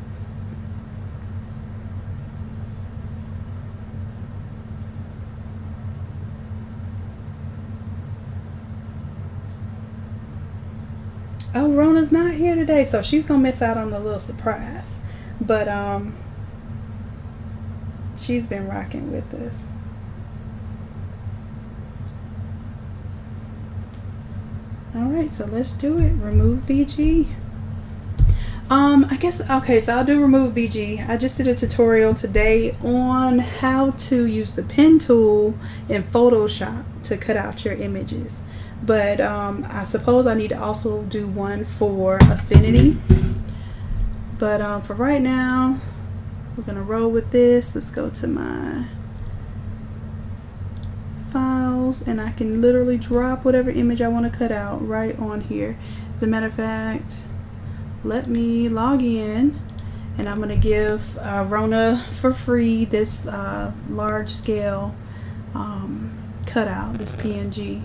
Oh, Rona's not here today, so she's gonna miss out on the little surprise. But she's been rocking with us. Alright, so let's do it. Remove BG. I guess, okay, so I'll do Remove BG. I just did a tutorial today on how to use the pen tool in Photoshop to cut out your images. But I suppose I need to also do one for Affinity. But for right now, we're going to roll with this. Let's go to my files, and I can literally drop whatever image I want to cut out right on here. As a matter of fact, let me log in, and I'm going to give Rona for free this large scale cutout, this PNG.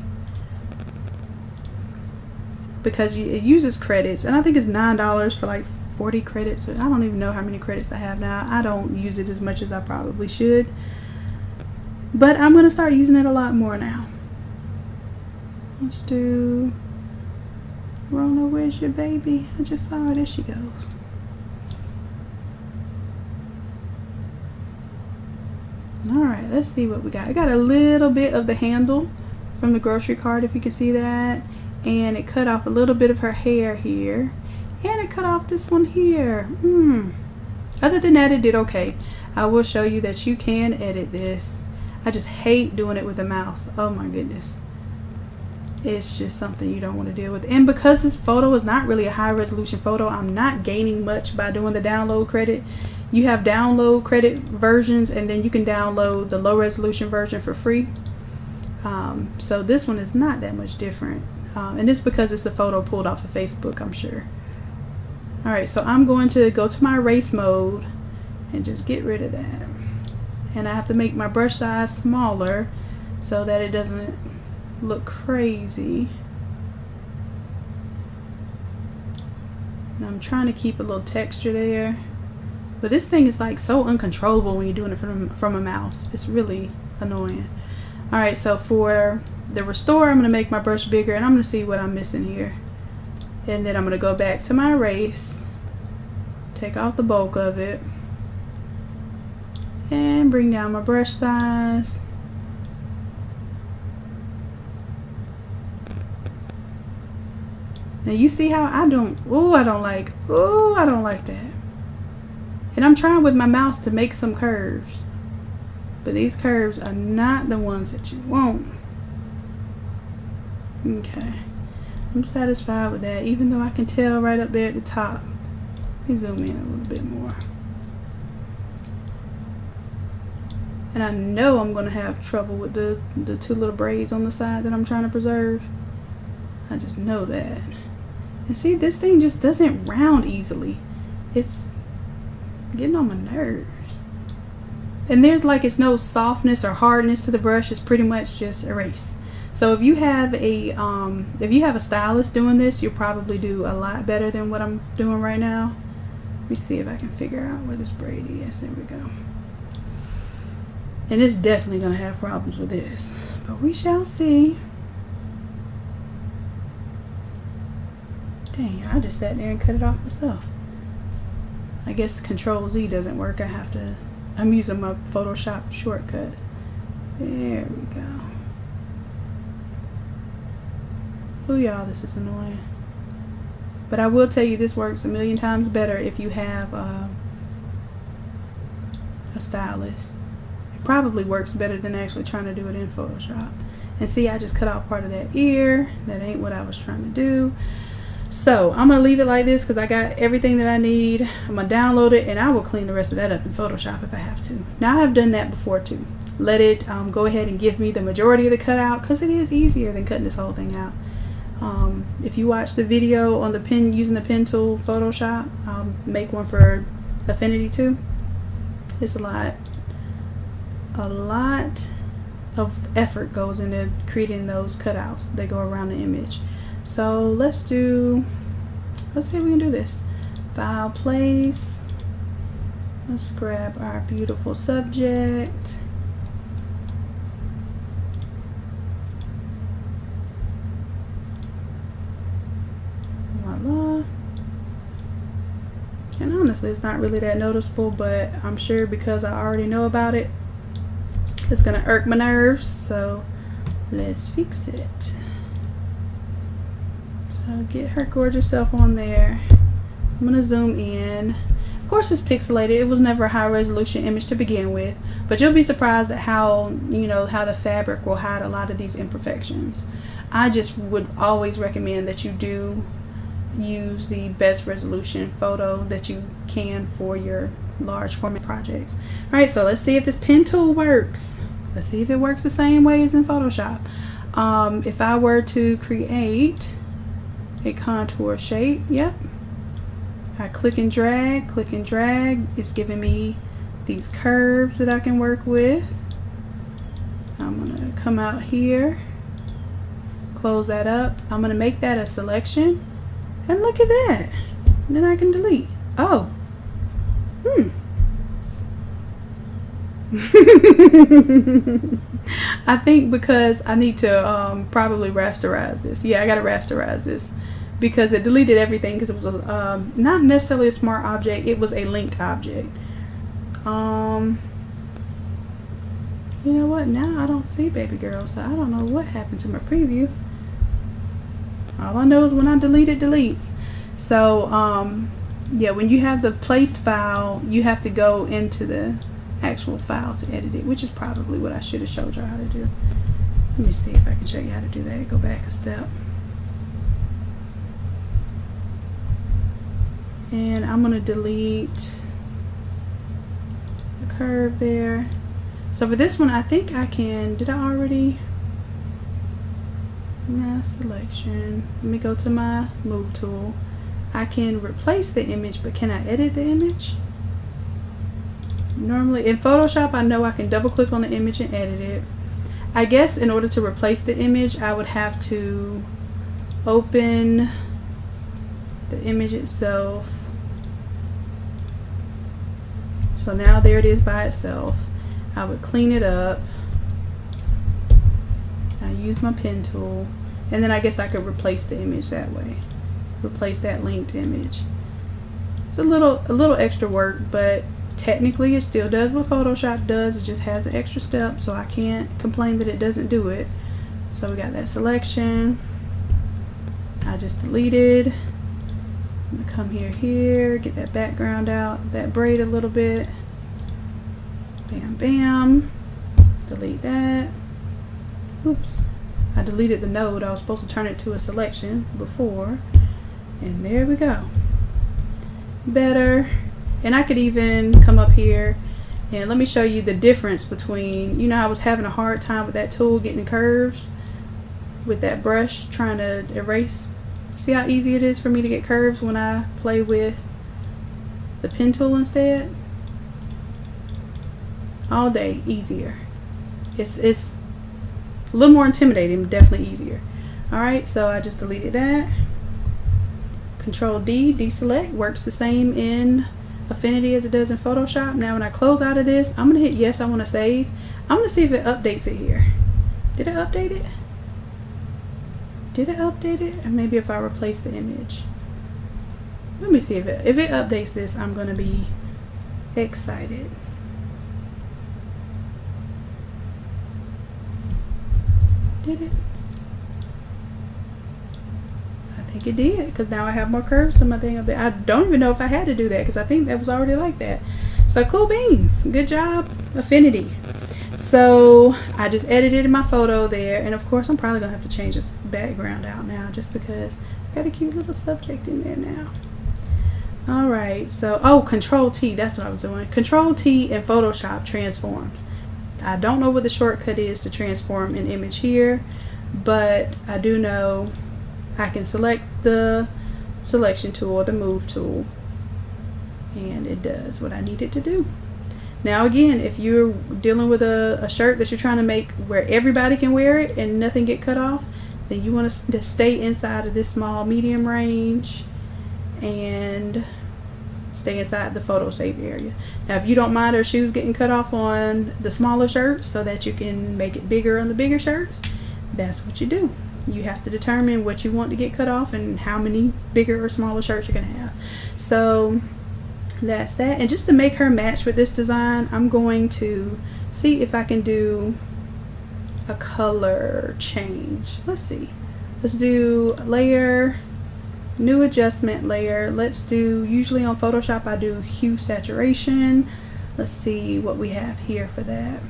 Because it uses credits, and I think it's $9 for like 40 credits. I don't even know how many credits I have now. I don't use it as much as I probably should, but I'm gonna start using it a lot more now. Let's do Rona, where's your baby? I just saw her. There she goes. Alright, let's see what we got. I got a little bit of the handle from the grocery cart, if you can see that. And it cut off a little bit of her hair here. And it cut off this one here. Other than that, it did okay. I will show you that you can edit this. I just hate doing it with a mouse. Oh my goodness. It's just something you don't want to deal with. And because this photo is not really a high resolution photo, I'm not gaining much by doing the download credit. You have download credit versions, and then you can download the low resolution version for free. So this one is not that much different. And it's because it's a photo pulled off of Facebook, I'm sure. Alright, so I'm going to go to my erase mode and just get rid of that. And I have to make my brush size smaller so that it doesn't look crazy. And I'm trying to keep a little texture there. But this thing is like so uncontrollable when you're doing it from a mouse. It's really annoying. Alright, so for the restore, I'm going to make my brush bigger, and I'm going to see what I'm missing here. And then I'm going to go back to my erase, take off the bulk of it, and bring down my brush size. Now you see how I don't like that. And I'm trying with my mouse to make some curves, but these curves are not the ones that you want. Okay, I'm satisfied with that, even though I can tell right up there at the top. Let me zoom in a little bit more. And I know I'm going to have trouble with the two little braids on the side that I'm trying to preserve. I just know that. And see, this thing just doesn't round easily. It's getting on my nerves. And there's like, it's no softness or hardness to the brush. It's pretty much just erase. So if you have a stylist doing this, you'll probably do a lot better than what I'm doing right now. Let me see if I can figure out where this braid is. There we go. And it's definitely going to have problems with this, but we shall see. Dang, I just sat there and cut it off myself. I guess Control Z doesn't work. I'm using my Photoshop shortcuts. There we go. Oh y'all, this is annoying. But I will tell you, this works a million times better if you have a stylist. It probably works better than actually trying to do it in Photoshop. And see, I just cut off part of that ear. That ain't what I was trying to do. So I'm going to leave it like this because I got everything that I need. I'm going to download it, and I will clean the rest of that up in Photoshop if I have to. Now, I've done that before too. Let it go ahead and give me the majority of the cutout, because it is easier than cutting this whole thing out. If you watch the video on the pen, using the pen tool Photoshop, I'll make one for Affinity too. It's a lot of effort goes into creating those cutouts that go around the image. So let's see if we can do this. File, place. Let's grab our beautiful subject. Voila. And honestly, it's not really that noticeable, but I'm sure because I already know about it, it's gonna irk my nerves. So let's fix it. So get her gorgeous self on there. I'm gonna zoom in. Of course, it's pixelated. It was never a high resolution image to begin with, but you'll be surprised at how the fabric will hide a lot of these imperfections. I just would always recommend that you do use the best resolution photo that you can for your large format projects. Alright, so let's see if this pen tool works. Let's see if it works the same way as in Photoshop. If I were to create a contour shape, yep, I click and drag, it's giving me these curves that I can work with. I'm gonna come out here, close that up. I'm gonna make that a selection, and look at that. And then I can delete. Oh, I think because I need to probably rasterize this. Yeah, I gotta rasterize this because it deleted everything because it was not necessarily a smart object, it was a linked object. You know what? what? Now I don't see baby girl, so I don't know what happened to my preview. All I know is when I delete it, deletes. So, yeah, when you have the placed file, you have to go into the actual file to edit it, which is probably what I should have showed you how to do. Let me see if I can show you how to do that. Go back a step. And I'm going to delete the curve there. So for this one, I think I can, did I already? Mass selection. Let me go to my move tool. I can replace the image, but can I edit the image? Normally in Photoshop, I know I can double click on the image and edit it. I guess in order to replace the image, I would have to open the image itself. So now there it is by itself. I would clean it up. I use my pen tool, and then I guess I could replace the image that way. Replace that linked image. It's a little extra work, but technically it still does what Photoshop does. It just has an extra step, so I can't complain that it doesn't do it. So we got that selection. I just deleted. I'm gonna come here, get that background out, that braid a little bit. Bam, bam. Delete that. Oops, I deleted the node. I was supposed to turn it to a selection before. And there we go. Better. And I could even come up here and let me show you the difference between, you know, I was having a hard time with that tool getting curves with that brush trying to erase. See how easy it is for me to get curves when I play with the pen tool instead? All day easier. It's a little more intimidating, but definitely easier. Alright, so I just deleted that. Control D, deselect, works the same in Affinity as it does in Photoshop. Now when I close out of this, I'm going to hit yes, I want to save. I'm going to see if it updates it here. Did it update it? Did it update it? And maybe if I replace the image. Let me see if it updates this, I'm going to be excited. Did it? I think it did, because now I have more curves on my thing. I don't even know if I had to do that, because I think that was already like that. So cool beans. Good job, Affinity. So I just edited my photo there, and of course I'm probably gonna have to change this background out now, just because I got a cute little subject in there now. All right, so Control T, that's what I was doing. Control T in Photoshop transforms. I don't know what the shortcut is to transform an image here, but I do know I can select the selection tool or the move tool, and it does what I need it to do. Now again, if you're dealing with a shirt that you're trying to make where everybody can wear it and nothing get cut off, then you want to stay inside of this small medium range and stay inside the photo save area. Now if you don't mind our shoes getting cut off on the smaller shirts so that you can make it bigger on the bigger shirts, that's what you do. You have to determine what you want to get cut off and how many bigger or smaller shirts you're going to have. So that's that. And just to make her match with this design, I'm going to see if I can do a color change. Let's see. Let's do layer, new adjustment layer. Let's do, usually on Photoshop I do hue saturation. Let's see what we have here for that.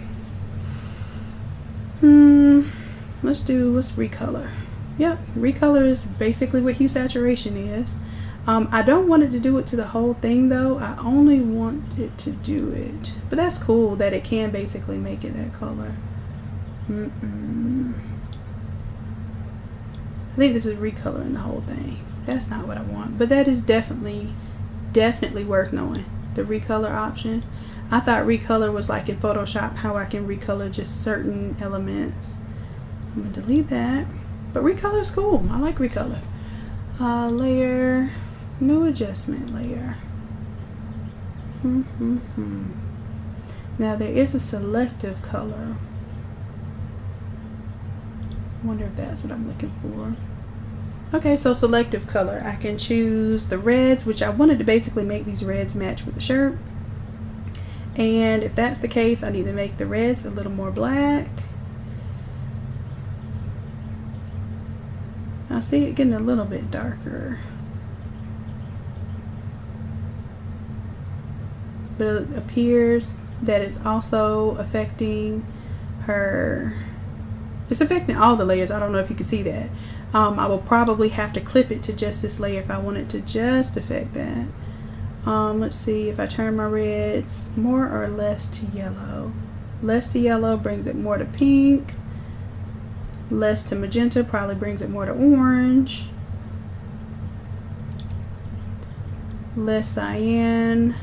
Let's recolor. Yep, recolor is basically what hue saturation is. I don't want it to do it to the whole thing though. I only want it to do it. But that's cool that it can basically make it that color. I think this is recoloring the whole thing. That's not what I want. But that is definitely worth knowing. The recolor option. I thought recolor was like in Photoshop, how I can recolor just certain elements. I'm going to delete that. But recolor is cool. I like recolor. Layer, new adjustment layer. Now there is a selective color. I wonder if that's what I'm looking for. Okay, so selective color. I can choose the reds, which I wanted to basically make these reds match with the shirt. And if that's the case, I need to make the reds a little more black. I see it getting a little bit darker, but it appears that it's also affecting her. It's affecting all the layers. I don't know if you can see that. I will probably have to clip it to just this layer if I want it to just affect that. Let's see if I turn my reds more or less to yellow. Less to yellow brings it more to pink. Less to magenta probably brings it more to orange. Less cyan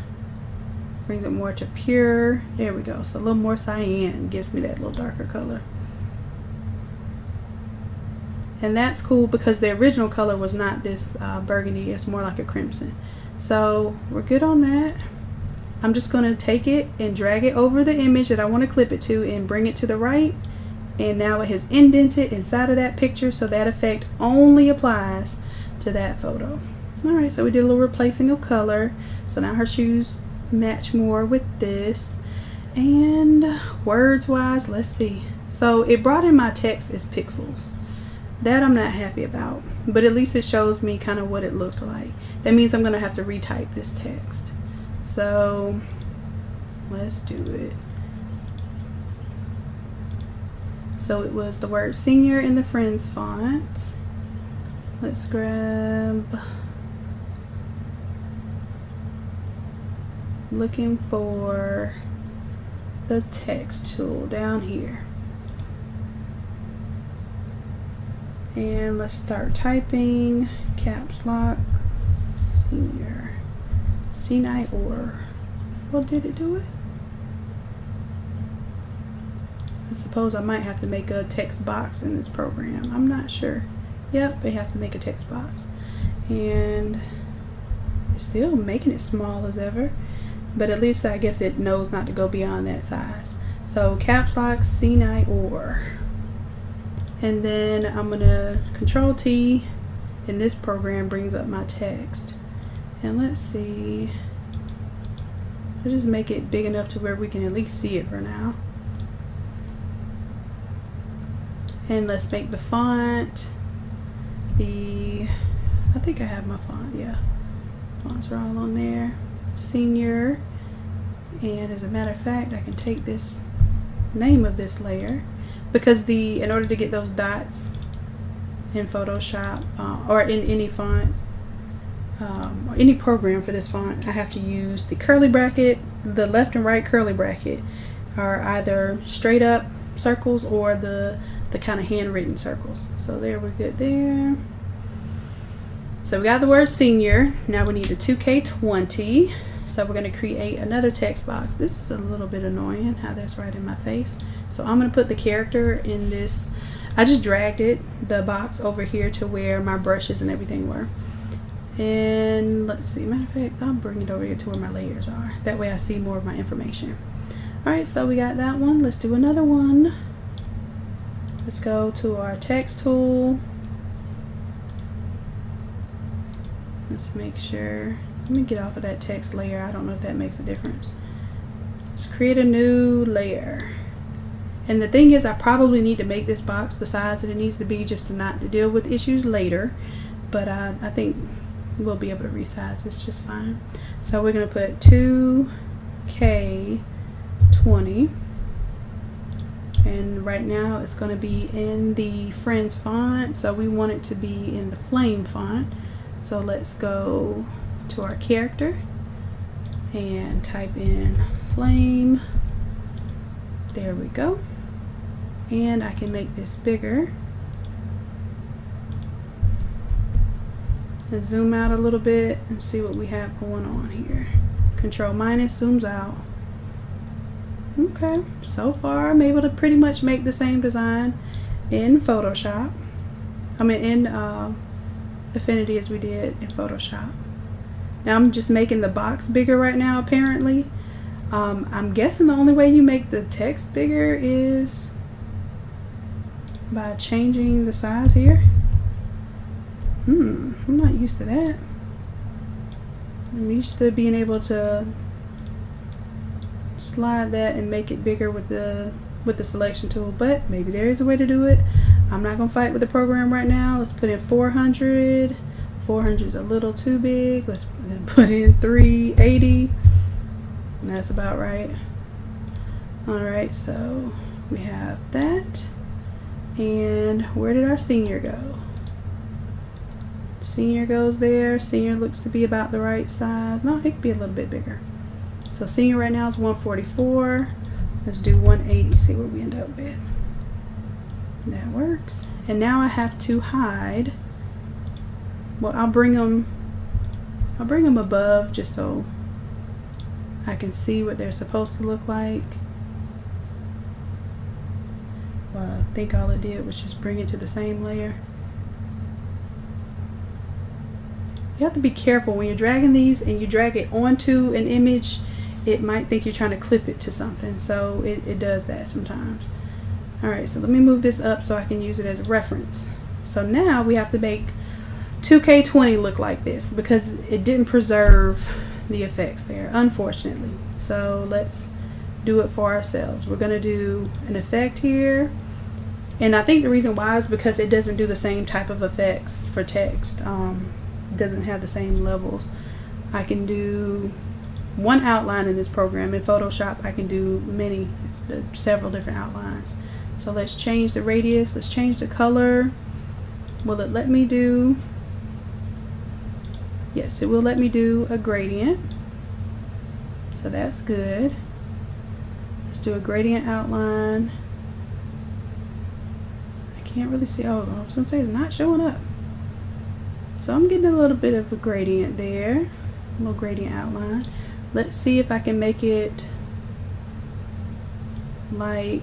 brings it more to pure. There we go. So a little more cyan gives me that little darker color. And that's cool because the original color was not this burgundy. It's more like a crimson. So we're good on that. I'm just going to take it and drag it over the image that I want to clip it to and bring it to the right. And now it has indented inside of that picture, so that effect only applies to that photo. Alright, so we did a little replacing of color. So now her shoes match more with this. And words wise, let's see. So it brought in my text as pixels. That I'm not happy about, but at least it shows me kind of what it looked like. That means I'm gonna have to retype this text. So let's do it. So it was the word senior in the Friends font. Let's grab, looking for the text tool down here. And let's start typing. Caps lock, senior, C9 or. Well, did it do it? I suppose I might have to make a text box in this program. I'm not sure. Yep, they have to make a text box. And it's still making it small as ever. But at least I guess it knows not to go beyond that size. So caps lock, C9 or. And then I'm gonna Control T, and this program brings up my text. And let's see, I'll just make it big enough to where we can at least see it for now. And let's make the font I think I have my font, yeah. Fonts are all on there. Senior. And as a matter of fact, I can take this name of this layer, because in order to get those dots in Photoshop or in any font or any program for this font, I have to use the curly bracket. The left and right curly bracket are either straight up circles or the kind of handwritten circles. So there, we're good there. So we got the word senior. Now we need the 2K20. So we're going to create another text box. This is a little bit annoying how that's right in my face. So I'm going to put the character in this. I just dragged the box over here to where my brushes and everything were. And let's see, matter of fact, I'll bring it over here to where my layers are. That way I see more of my information. Alright, so we got that one. Let's do another one. Let's go to our text tool. Let's make sure. Let me get off of that text layer. I don't know if that makes a difference. Let's create a new layer. And the thing is, I probably need to make this box the size that it needs to be just to not to deal with issues later. But I think we'll be able to resize this just fine. So we're going to put 2K20. And right now it's going to be in the Friends font. So we want it to be in the Flame font. So let's go to our character and type in Flame. There we go. And I can make this bigger. Let's zoom out a little bit and see what we have going on here. Control minus zooms out. Okay, so far I'm able to pretty much make the same design in Photoshop. I mean in Affinity as we did in Photoshop. Now I'm just making the box bigger right now apparently. I'm guessing the only way you make the text bigger is by changing the size here. I'm not used to that. I'm used to being able to slide that and make it bigger with the selection tool, but maybe there is a way to do it. I'm not gonna fight with the program right now. Let's put in 400. 400 is a little too big. Let's put in 380. And that's about right. Alright, so we have that. And where did our senior go? Senior goes there. Senior looks to be about the right size. No, it could be a little bit bigger. So senior right now is 144. Let's do 180, see what we end up with. That works. And now I have to hide. Well, I'll bring them above just so I can see what they're supposed to look like. Well, I think all it did was just bring it to the same layer. You have to be careful when you're dragging these and you drag it onto an image. It might think you're trying to clip it to something, so it does that sometimes. Alright, so let me move this up so I can use it as a reference. So now we have to make 2K20 look like this because it didn't preserve the effects there, unfortunately. So let's do it for ourselves. We're going to do an effect here, and I think the reason why is because it doesn't do the same type of effects for text. It doesn't have the same levels. I can do one outline in this program. In Photoshop I can do several different outlines. So let's change the radius, let's change the color. Will it let me do? Yes, it will let me do a gradient. So that's good. Let's do a gradient outline. I can't really see. Oh, I was gonna say it's not showing up. So I'm getting a little bit of a gradient there, a little gradient outline. Let's see if I can make it like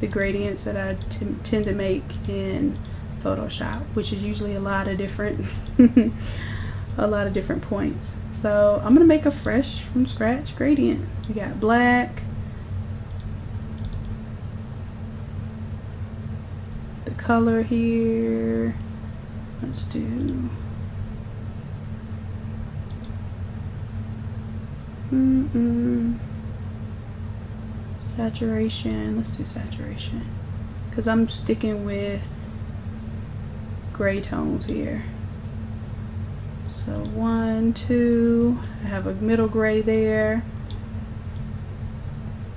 the gradients that I tend to make in Photoshop, which is usually a lot of different points. So I'm gonna make a fresh from scratch gradient. We got black, the color here. Let's do saturation. Let's do saturation because I'm sticking with gray tones here. So 1, 2, I have a middle gray there.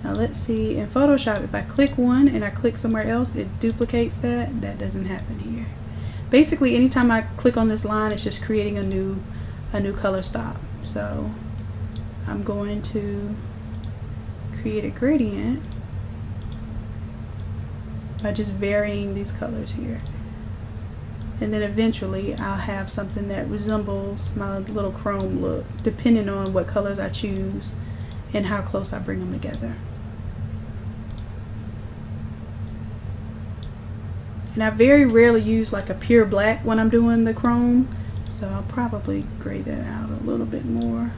Now let's see, in Photoshop if I click one and I click somewhere else it duplicates that. That doesn't happen here. Basically anytime I click on this line it's just creating a new color stop. So I'm going to create a gradient by just varying these colors here. And then eventually I'll have something that resembles my little chrome look, depending on what colors I choose and how close I bring them together. And I very rarely use like a pure black when I'm doing the chrome, so I'll probably grade that out a little bit more.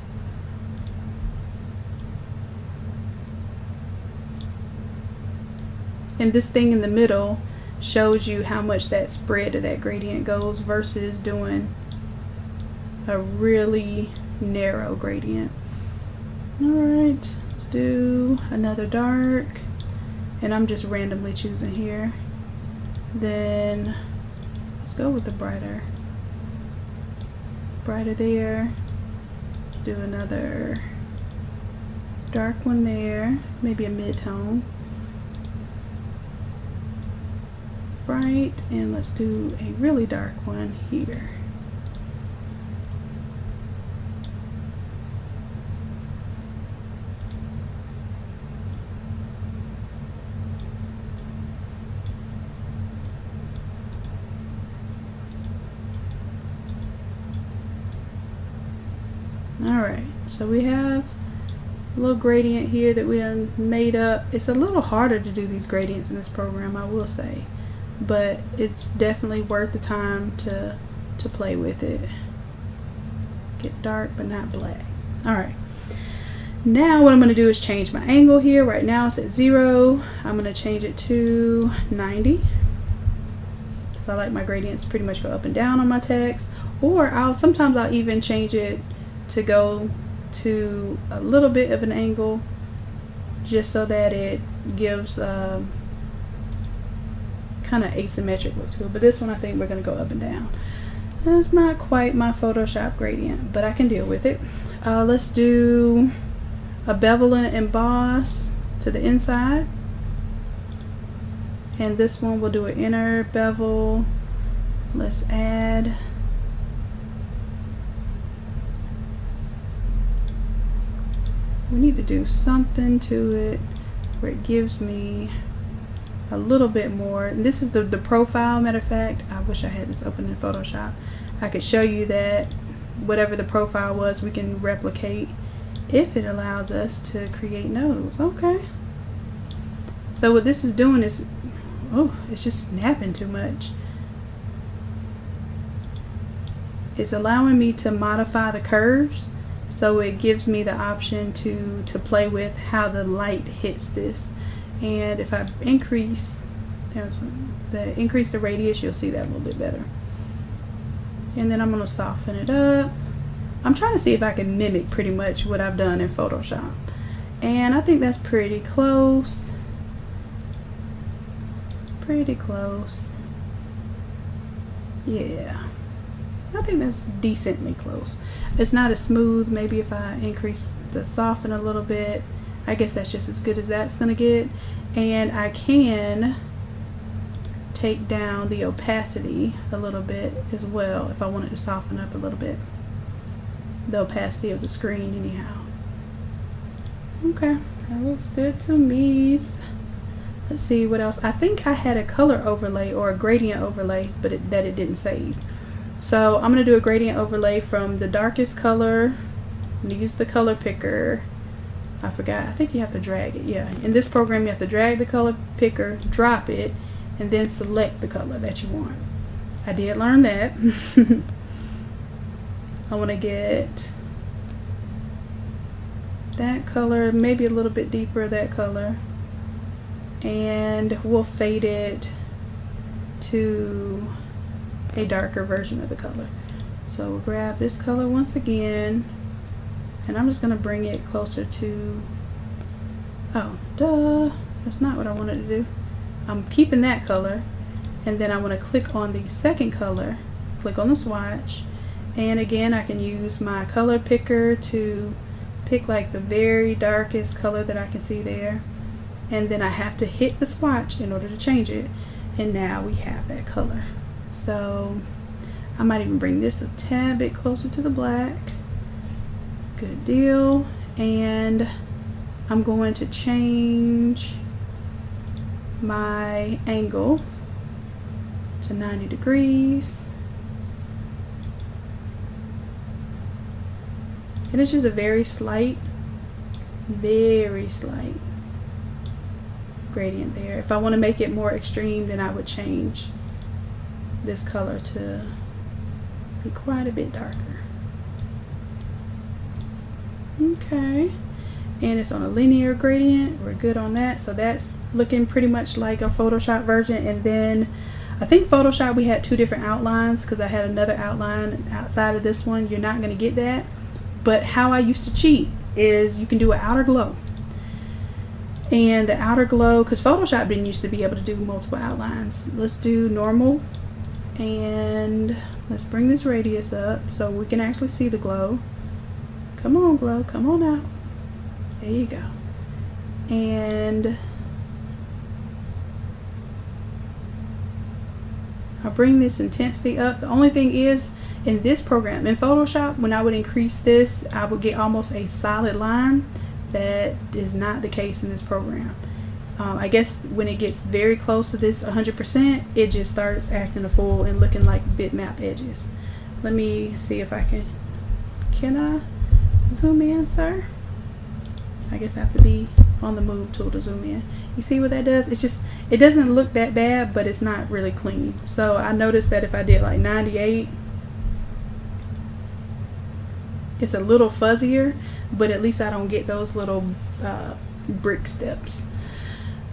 And this thing in the middle shows you how much that spread of that gradient goes versus doing a really narrow gradient. Alright, let's do another dark, and I'm just randomly choosing here. Then let's go with the brighter there. Do another dark one there, maybe a mid-tone. Bright, and let's do a really dark one here. Alright, so we have a little gradient here that we done made up. It's a little harder to do these gradients in this program, I will say, but it's definitely worth the time to play with it. Get dark but not black. Alright, now what I'm going to do is change my angle here. Right now it's at 0. I'm going to change it to 90 because I like my gradients to pretty much go up and down on my text, or sometimes I'll even change it to go to a little bit of an angle just so that it gives kind of asymmetric look to it. But this one I think we're going to go up and down. That's not quite my Photoshop gradient, but I can deal with it. Let's do a bevel and emboss to the inside. And this one we'll do an inner bevel. Let's add we need to do something to it where it gives me a little bit more. And this is the profile. Matter of fact, I wish I had this open in Photoshop. I could show you that whatever the profile was, we can replicate if it allows us to create nodes. Okay. So what this is doing is, oh, it's just snapping too much. It's allowing me to modify the curves. So it gives me the option to play with how the light hits this. And if I increase the radius, you'll see that a little bit better. And then I'm going to soften it up. I'm trying to see if I can mimic pretty much what I've done in Photoshop. And I think that's pretty close. Pretty close. Yeah. I think that's decently close. It's not as smooth. Maybe if I increase the soften a little bit, I guess that's just as good as that's gonna get. And I can take down the opacity a little bit as well if I wanted to soften up a little bit. The opacity of the screen anyhow. Okay, that looks good to me. Let's see what else. I think I had a color overlay or a gradient overlay, but it didn't save. So I'm going to do a gradient overlay from the darkest color. I'm going to use the color picker. I forgot. I think you have to drag it. Yeah. In this program, you have to drag the color picker, drop it, and then select the color that you want. I did learn that. I want to get that color, maybe a little bit deeper of that color. And we'll fade it to a darker version of the color. So we'll grab this color once again, and I'm just going to bring it closer to, oh duh, that's not what I wanted to do. I'm keeping that color, and then I want to click on the second color, click on the swatch, and again I can use my color picker to pick like the very darkest color that I can see there, and then I have to hit the swatch in order to change it, and now we have that color. So I might even bring this a tad bit closer to the black. Good deal. And I'm going to change my angle to 90 degrees. And it's just a very slight gradient there. If I want to make it more extreme, then I would change this color to be quite a bit darker. Okay, and it's on a linear gradient. We're good on that. So that's looking pretty much like a Photoshop version. And then I think Photoshop, we had two different outlines because I had another outline outside of this one. You're not going to get that. But how I used to cheat is you can do an outer glow. And the outer glow, because Photoshop didn't used to be able to do multiple outlines. Let's do normal. And let's bring this radius up so we can actually see the glow. Come on, glow, come on out. There you go. And I'll bring this intensity up. The only thing is, in this program, in Photoshop, when I would increase this, I would get almost a solid line. That is not the case in this program. I guess when it gets very close to this 100%, it just starts acting a fool and looking like bitmap edges. Let me see if I can I zoom in, sir? I guess I have to be on the move tool to zoom in. You see what that does? It's just, it doesn't look that bad, but it's not really clean. So I noticed that if I did like 98, it's a little fuzzier, but at least I don't get those little brick steps.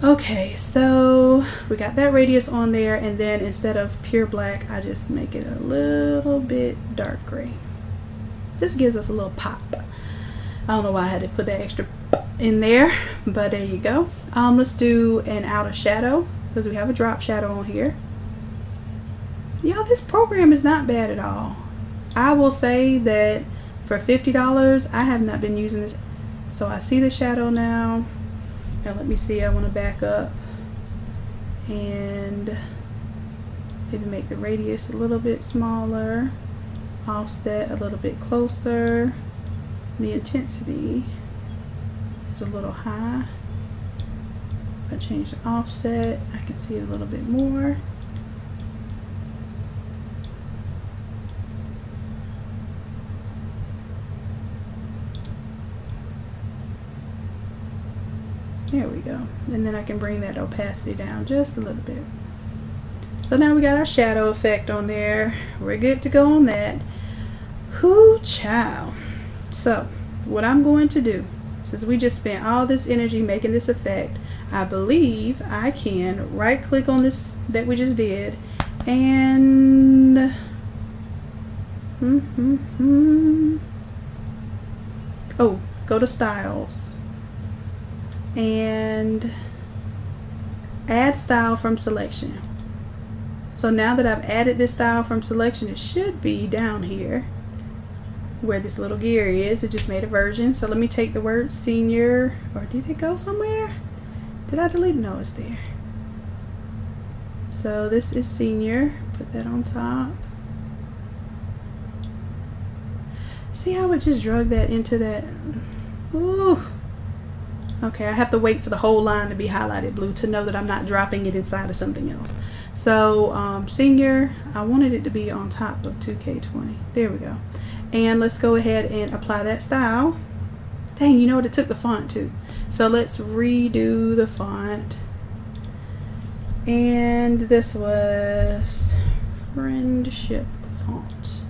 Okay, so we got that radius on there, and then instead of pure black, I just make it a little bit dark gray. This gives us a little pop. I don't know why I had to put that extra in there, but there you go. Let's do an outer shadow because we have a drop shadow on here. Y'all, this program is not bad at all. I will say that for $50, I have not been using this. So I see the shadow now. Now let me see, I want to back up and maybe make the radius a little bit smaller, offset a little bit closer. The intensity is a little high. If I change the offset, I can see it a little bit more. There we go. And then I can bring that opacity down just a little bit. So now we got our shadow effect on there. We're good to go on that. Whoo child. So what I'm going to do, since we just spent all this energy making this effect, I believe I can right click on this that we just did and oh, go to styles and add style from selection. So now that I've added this style from selection, it should be down here where this little gear is. It just made a version. So let me take the word senior, or did it go somewhere? Did I delete it? No, it's there. So this is senior. Put that on top. See how it just drug that into that? Ooh. Okay, I have to wait for the whole line to be highlighted blue to know that I'm not dropping it inside of something else. So senior, I wanted it to be on top of 2K20. There we go. And let's go ahead and apply that style. Dang, you know what? It took the font too. So let's redo the font. And this was Friendship font.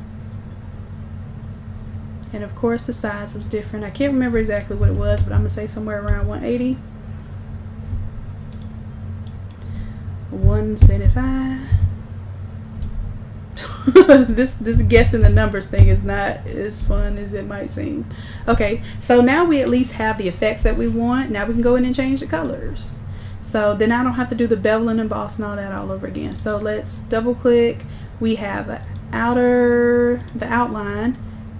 And of course the size was different. I can't remember exactly what it was, but I'm gonna say somewhere around 180. 175. this guessing the numbers thing is not as fun as it might seem. Okay, so now we at least have the effects that we want. Now we can go in and change the colors. So then I don't have to do the bevel and emboss and all that all over again. So let's double click. We have the outline.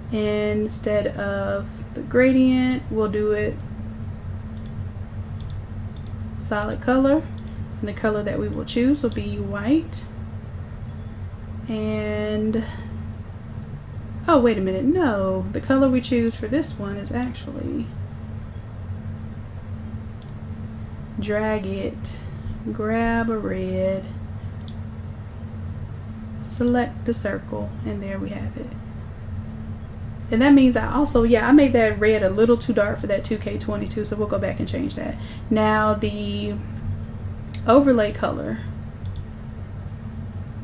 And instead of the gradient, we'll do it solid color, and the color that we will choose will be white. And oh, wait a minute, no, the color we choose for this one is actually, drag it, grab a red, select the circle, and there we have it. And that means I also, I made that red a little too dark for that 2K22, so we'll go back and change that. Now the overlay color,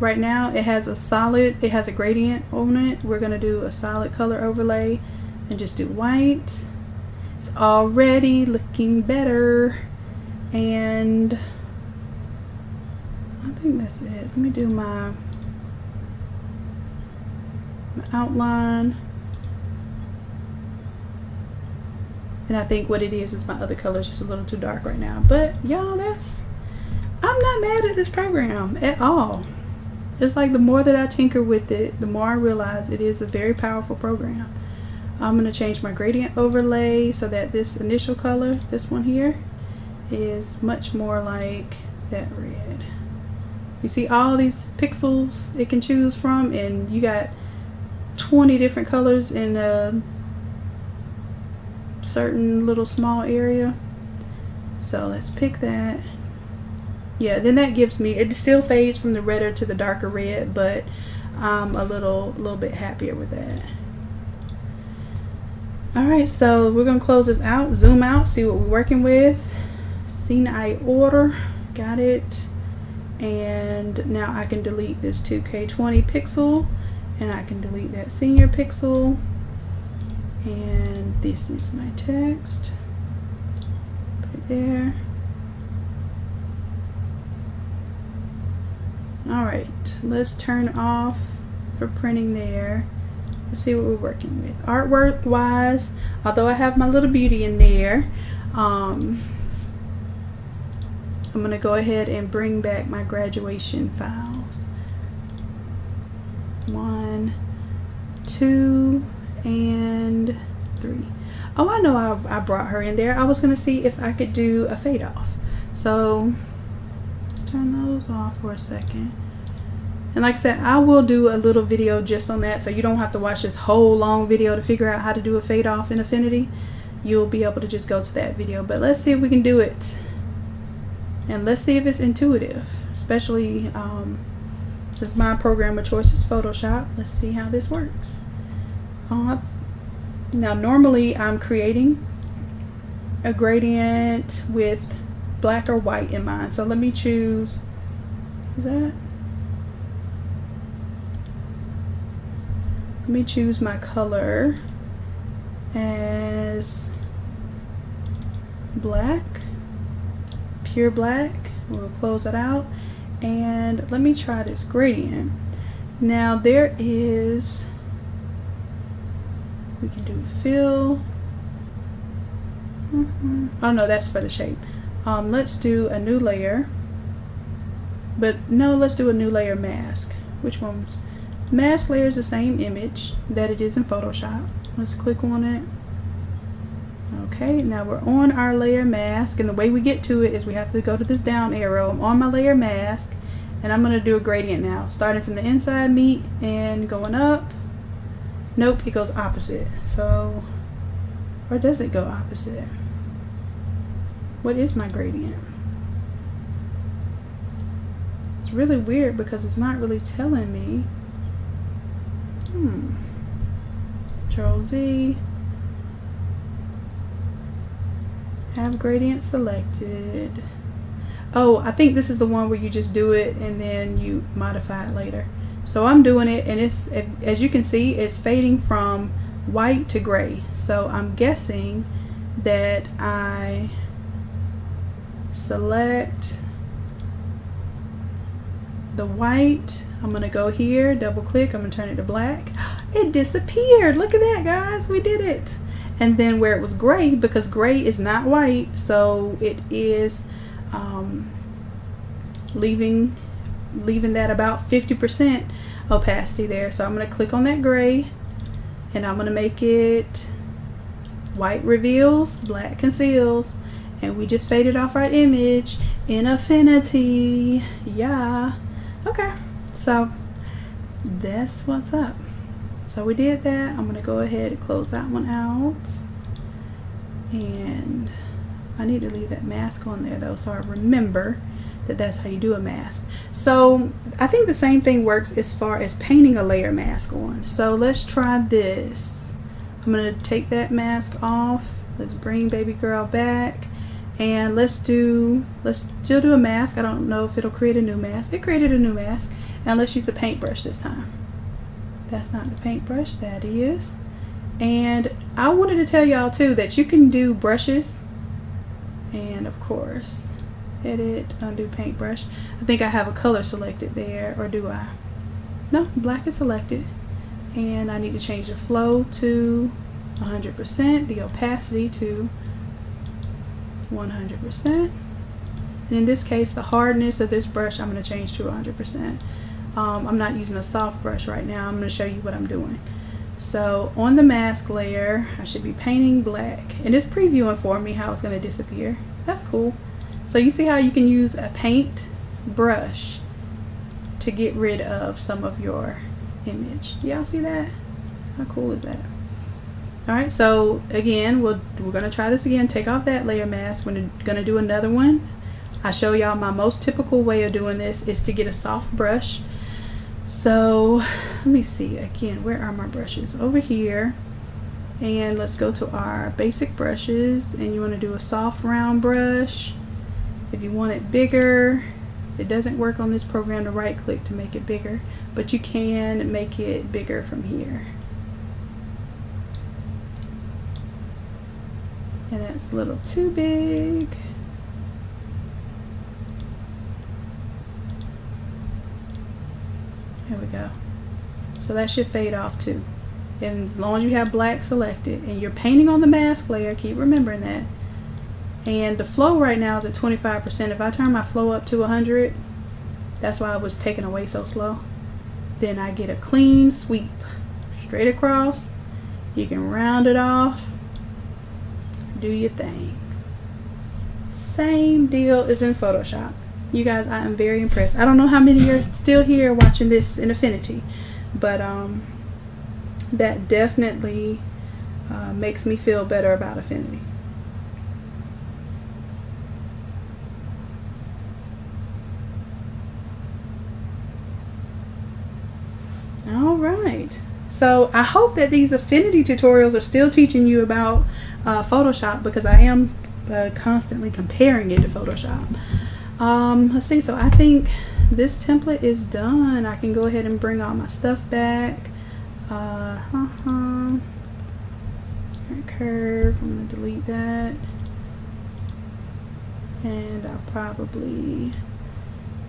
right now it has a gradient on it. We're gonna do a solid color overlay and just do white. It's already looking better. And I think that's it. Let me do my outline. And I think what it is my other color is just a little too dark right now. But y'all, I'm not mad at this program at all. It's like the more that I tinker with it, the more I realize it is a very powerful program. I'm going to change my gradient overlay so that this initial color, this one here, is much more like that red. You see all these pixels it can choose from, and you got 20 different colors in a certain little small area. So let's pick that. Yeah, then that gives me, it still fades from the redder to the darker red, but I'm a little bit happier with that. Alright, so we're gonna close this out, zoom out, see what we're working with. Scene I order, got it. And now I can delete this 2K20 pixel, and I can delete that senior pixel. And this is my text. Put it there. Alright, let's turn off for printing there. let's see what we're working with. Artwork wise, although I have my little beauty in there, I'm gonna go ahead and bring back my graduation files. 1, 2, and 3. Oh, I know I brought her in there. I was gonna see if I could do a fade off. So let's turn those off for a second. And like I said, I will do a little video just on that, so you don't have to watch this whole long video to figure out how to do a fade off in Affinity. You'll be able to just go to that video. But let's see if we can do it. And let's see if it's intuitive, especially since my program of choice is Photoshop. Let's see how this works. Now normally I'm creating a gradient with black or white in mind. So let me choose, is that? Let me choose my color as black, pure black. We'll close it out. And let me try this gradient. Now there is, we can do fill. Oh no, that's for the shape. Let's do a new layer. But no, let's do a new layer mask. Which one's? Mask layer is the same image that it is in Photoshop. Let's click on it. Okay, now we're on our layer mask, and the way we get to it is we have to go to this down arrow. I'm on my layer mask, and I'm going to do a gradient now, starting from the inside meat and going up. Nope, it goes opposite. So, or does it go opposite? What is my gradient? It's really weird because it's not really telling me. Control Z. Have gradient selected. Oh, I think this is the one where you just do it and then you modify it later. So I'm doing it, and it's, as you can see, it's fading from white to gray. So I'm guessing that I select the white. I'm gonna go here, double click, I'm gonna turn it to black. It disappeared. Look at that, guys, we did it. And then where it was gray, because gray is not white, so it is leaving that about 50% opacity there. So I'm gonna click on that gray, and I'm gonna make it white reveals, black conceals, and we just faded off our image in Affinity. Yeah. Okay, so that's what's up. So we did that. I'm gonna go ahead and close that one out, and I need to leave that mask on there though, so I remember that that's how you do a mask. So I think the same thing works as far as painting a layer mask on. So let's try this. I'm gonna take that mask off. Let's bring baby girl back, and let's still do a mask. I don't know if it'll create a new mask. It created a new mask. And let's use the paintbrush this time. That's not the paintbrush, that is. And I wanted to tell y'all too that you can do brushes, and of course edit, undo paintbrush. I think I have a color selected there, or do I? No, black is selected. And I need to change the flow to 100%, the opacity to 100%. And in this case, the hardness of this brush I'm going to change to 100%. I'm not using a soft brush right now. I'm going to show you what I'm doing. So on the mask layer, I should be painting black, and it's previewing for me how it's going to disappear. That's cool. So you see how you can use a paint brush to get rid of some of your image. Y'all see that? How cool is that? Alright, so again, we're going to try this again. Take off that layer mask. We're going to do another one. I show y'all my most typical way of doing this is to get a soft brush. So let me see again, where are my brushes? Over here. And let's go to our basic brushes, and you want to do a soft round brush. If you want it bigger, it doesn't work on this program to right click to make it bigger, but you can make it bigger from here. And that's a little too big. There we go. So that should fade off too. And as long as you have black selected and you're painting on the mask layer, keep remembering that. And the flow right now is at 25%. If I turn my flow up to 100, that's why it was taken away so slow. Then I get a clean sweep straight across. You can round it off, do your thing. Same deal as in Photoshop. You guys, I am very impressed. I don't know how many are still here watching this in Affinity, but that definitely makes me feel better about Affinity. All right. So I hope that these Affinity tutorials are still teaching you about Photoshop, because I am constantly comparing it to Photoshop. Let's see. So I think this template is done. I can go ahead and bring all my stuff back. Curve. I'm going to delete that. And I'll probably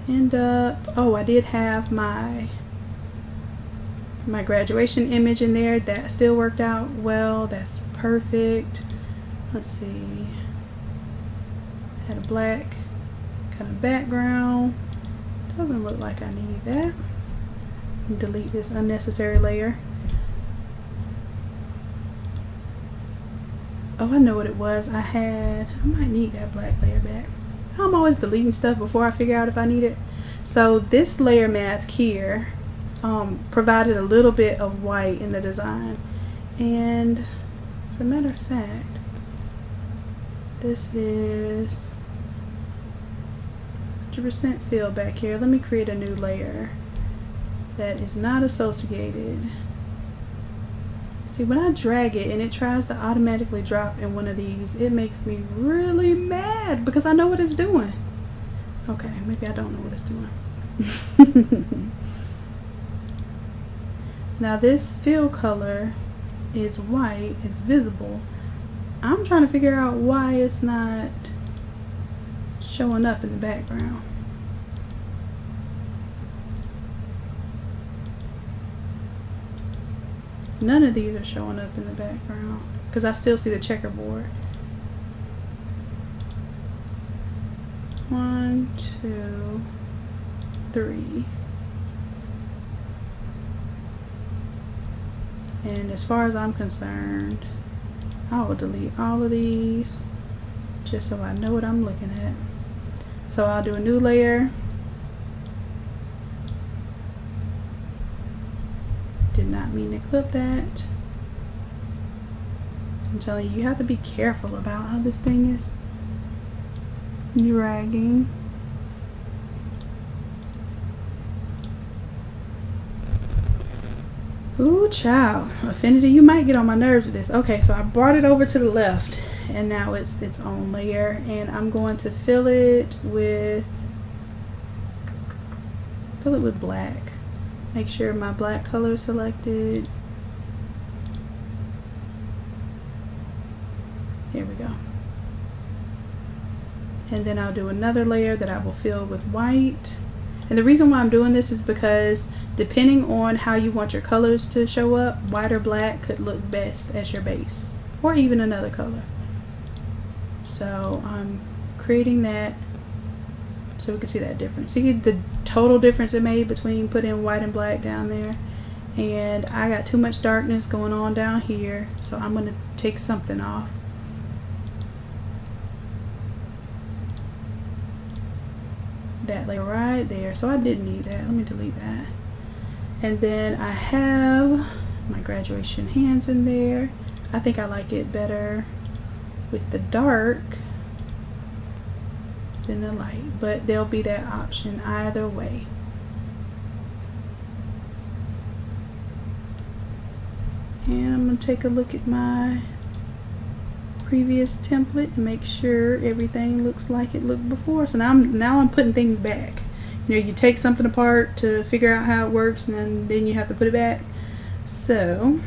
end up... Oh, I did have my graduation image in there. That still worked out well. That's perfect. Let's see. Had a black kind of background. Doesn't look like I need that. Delete this unnecessary layer. Oh, I know what it was. I might need that black layer back. I'm always deleting stuff before I figure out if I need it. So this layer mask here provided a little bit of white in the design. And as a matter of fact, this is 100% fill back here. Let me create a new layer that is not associated. See, when I drag it and it tries to automatically drop in one of these, it makes me really mad because I know what it's doing. Okay, maybe I don't know what it's doing. Now this fill color is white, it's visible. I'm trying to figure out why it's not showing up in the background. None of these are showing up in the background because I still see the checkerboard. 1, 2, 3. And as far as I'm concerned, I will delete all of these just so I know what I'm looking at. So I'll do a new layer. Did not mean to clip that. I'm telling you, you have to be careful about how this thing is dragging. Ooh, child. Affinity, you might get on my nerves with this. Okay, so I brought it over to the left and now it's its own layer, and I'm going to fill it with black. Make sure my black color is selected. Here we go. And then I'll do another layer that I will fill with white. And the reason why I'm doing this is because depending on how you want your colors to show up, white or black could look best as your base, or even another color. So I'm creating that so we can see that difference. See the total difference it made between putting white and black down there. And I got too much darkness going on down here, so I'm going to take something off. That layer right there. So I didn't need that. Let me delete that. And then I have my graduation hands in there. I think I like it better with the dark than the light, but there'll be that option either way. And I'm going to take a look at my previous template and make sure everything looks like it looked before. So now I'm putting things back. You know, you take something apart to figure out how it works, and then you have to put it back. So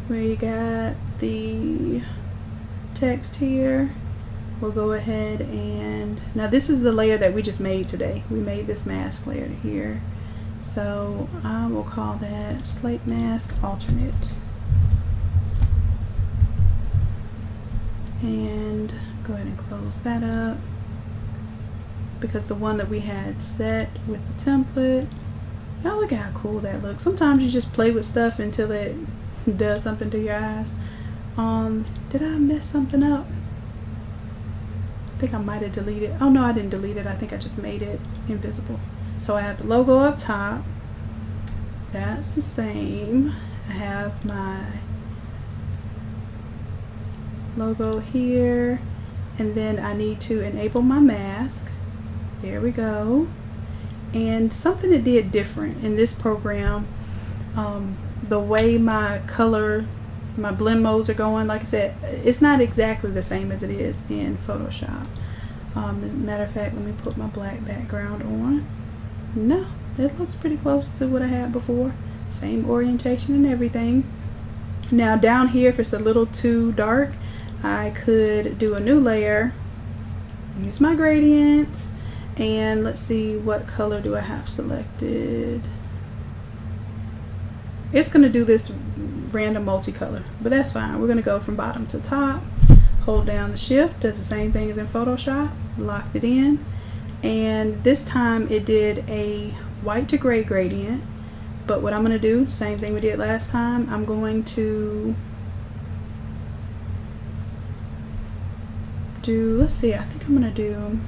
we got the text here. we'll go ahead and, now this is the layer that we just made today. We made this mask layer here. So I will call that slate mask alternate. And go ahead and close that up, because the one that we had set with the template, oh, look at how cool that looks. Sometimes you just play with stuff until it does something to your eyes. Did I mess something up? I think I might have deleted. Oh no, I didn't delete it. I think I just made it invisible. So I have the logo up top. That's the same. I have my logo here, and then I need to enable my mask. There we go. And something that did different in this program, the way my color, my blend modes are going, like I said, it's not exactly the same as it is in Photoshop. As a matter of fact, let me put my black background on. No, it looks pretty close to what I had before. Same orientation and everything. Now down here, if it's a little too dark, I could do a new layer, use my gradients, and let's see, what color do I have selected. It's going to do this random multicolor, but that's fine. We're going to go from bottom to top, hold down the shift, does the same thing as in Photoshop, locked it in, and this time it did a white to gray gradient. But what I'm going to do, same thing we did last time, I'm going to do, let's see, I think I'm going to do,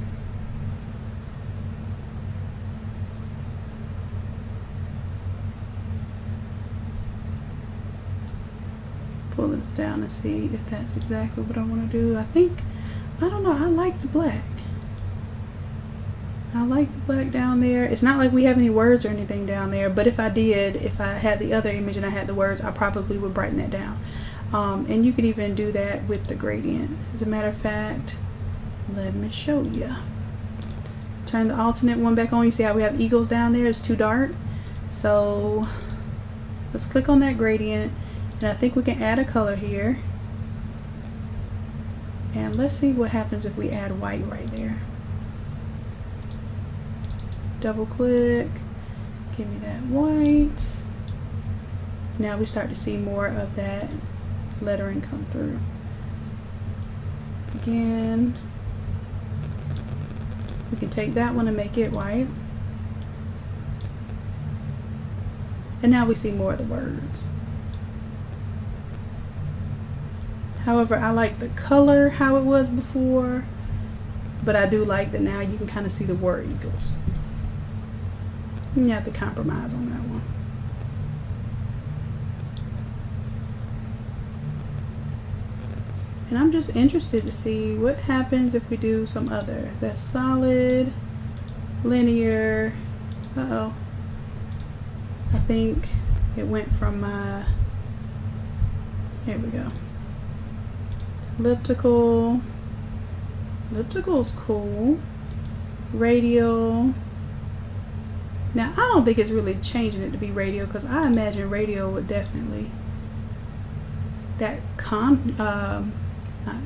pull this down and see if that's exactly what I want to do. I think, I don't know, I like the black. I like the black down there. It's not like we have any words or anything down there, but if I did, if I had the other image and I had the words, I probably would brighten that down. And you could even do that with the gradient. As a matter of fact, let me show you. Turn the alternate one back on. You see how we have eagles down there? It's too dark. So let's click on that gradient, and I think we can add a color here. And let's see what happens if we add white right there. Double click, give me that white. Now we start to see more of that lettering come through. Again, we can take that one and make it white. And now we see more of the words. However, I like the color how it was before, but I do like that now you can kind of see the word eagles. You have to compromise on that one. And I'm just interested to see what happens if we do some other. That's solid, linear. Uh-oh. I think it went from my, here we go. Elliptical. Elliptical's cool. Radial. Now, I don't think it's really changing it to be radial, because I imagine radial would definitely, that it's not,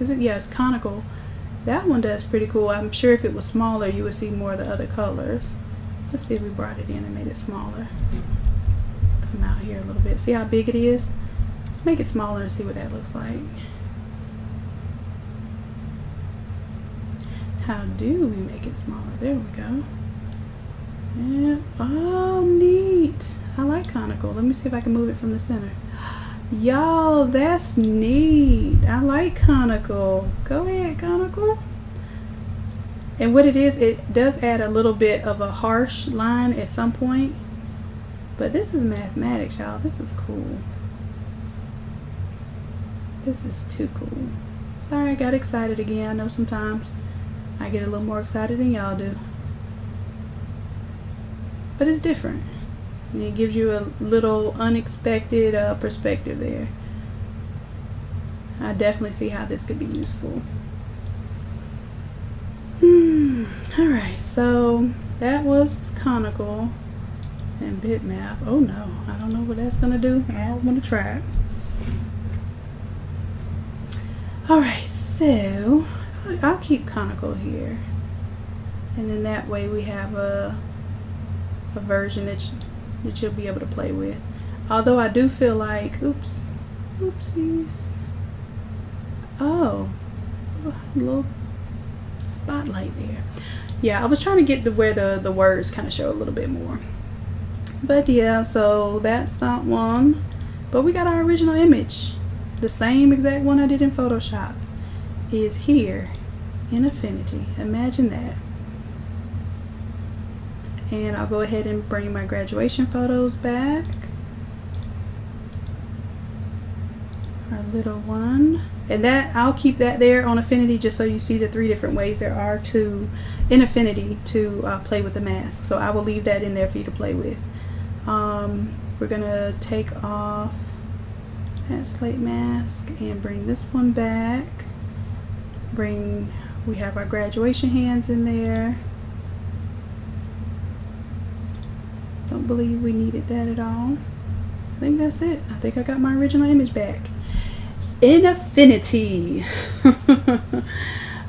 is it? Yeah, it's conical. That one does pretty cool. I'm sure if it was smaller, you would see more of the other colors. Let's see if we brought it in and made it smaller. Come out here a little bit. See how big it is? Let's make it smaller and see what that looks like. How do we make it smaller? There we go. Yeah. Oh, neat. I like conical. Let me see if I can move it from the center. Y'all, that's neat. I like conical. Go ahead, conical. And what it is, it does add a little bit of a harsh line at some point. But this is mathematics, y'all. This is cool. This is too cool. Sorry, I got excited again. I know sometimes I get a little more excited than y'all do. But it's different. And it gives you a little unexpected perspective there. I definitely see how this could be useful. Alright, so that was conical and bitmap. Oh no, I don't know what that's gonna do. I want to try it. Alright, so I'll keep conical here, and then that way we have a version that you'll be able to play with. Although I do feel like, oopsies. Oh, a little spotlight there. Yeah, I was trying to get to where the words kind of show a little bit more. But yeah, so that's not one. But we got our original image. The same exact one I did in Photoshop is here in Affinity. Imagine that. And I'll go ahead and bring my graduation photos back. Our little one. And that, I'll keep that there on Affinity just so you see the 3 different ways there are in Affinity to play with the mask. So I will leave that in there for you to play with. We're gonna take off that slate mask and bring this one back. We have our graduation hands in there. Don't believe we needed that at all. I think that's it. I think I got my original image back in Affinity.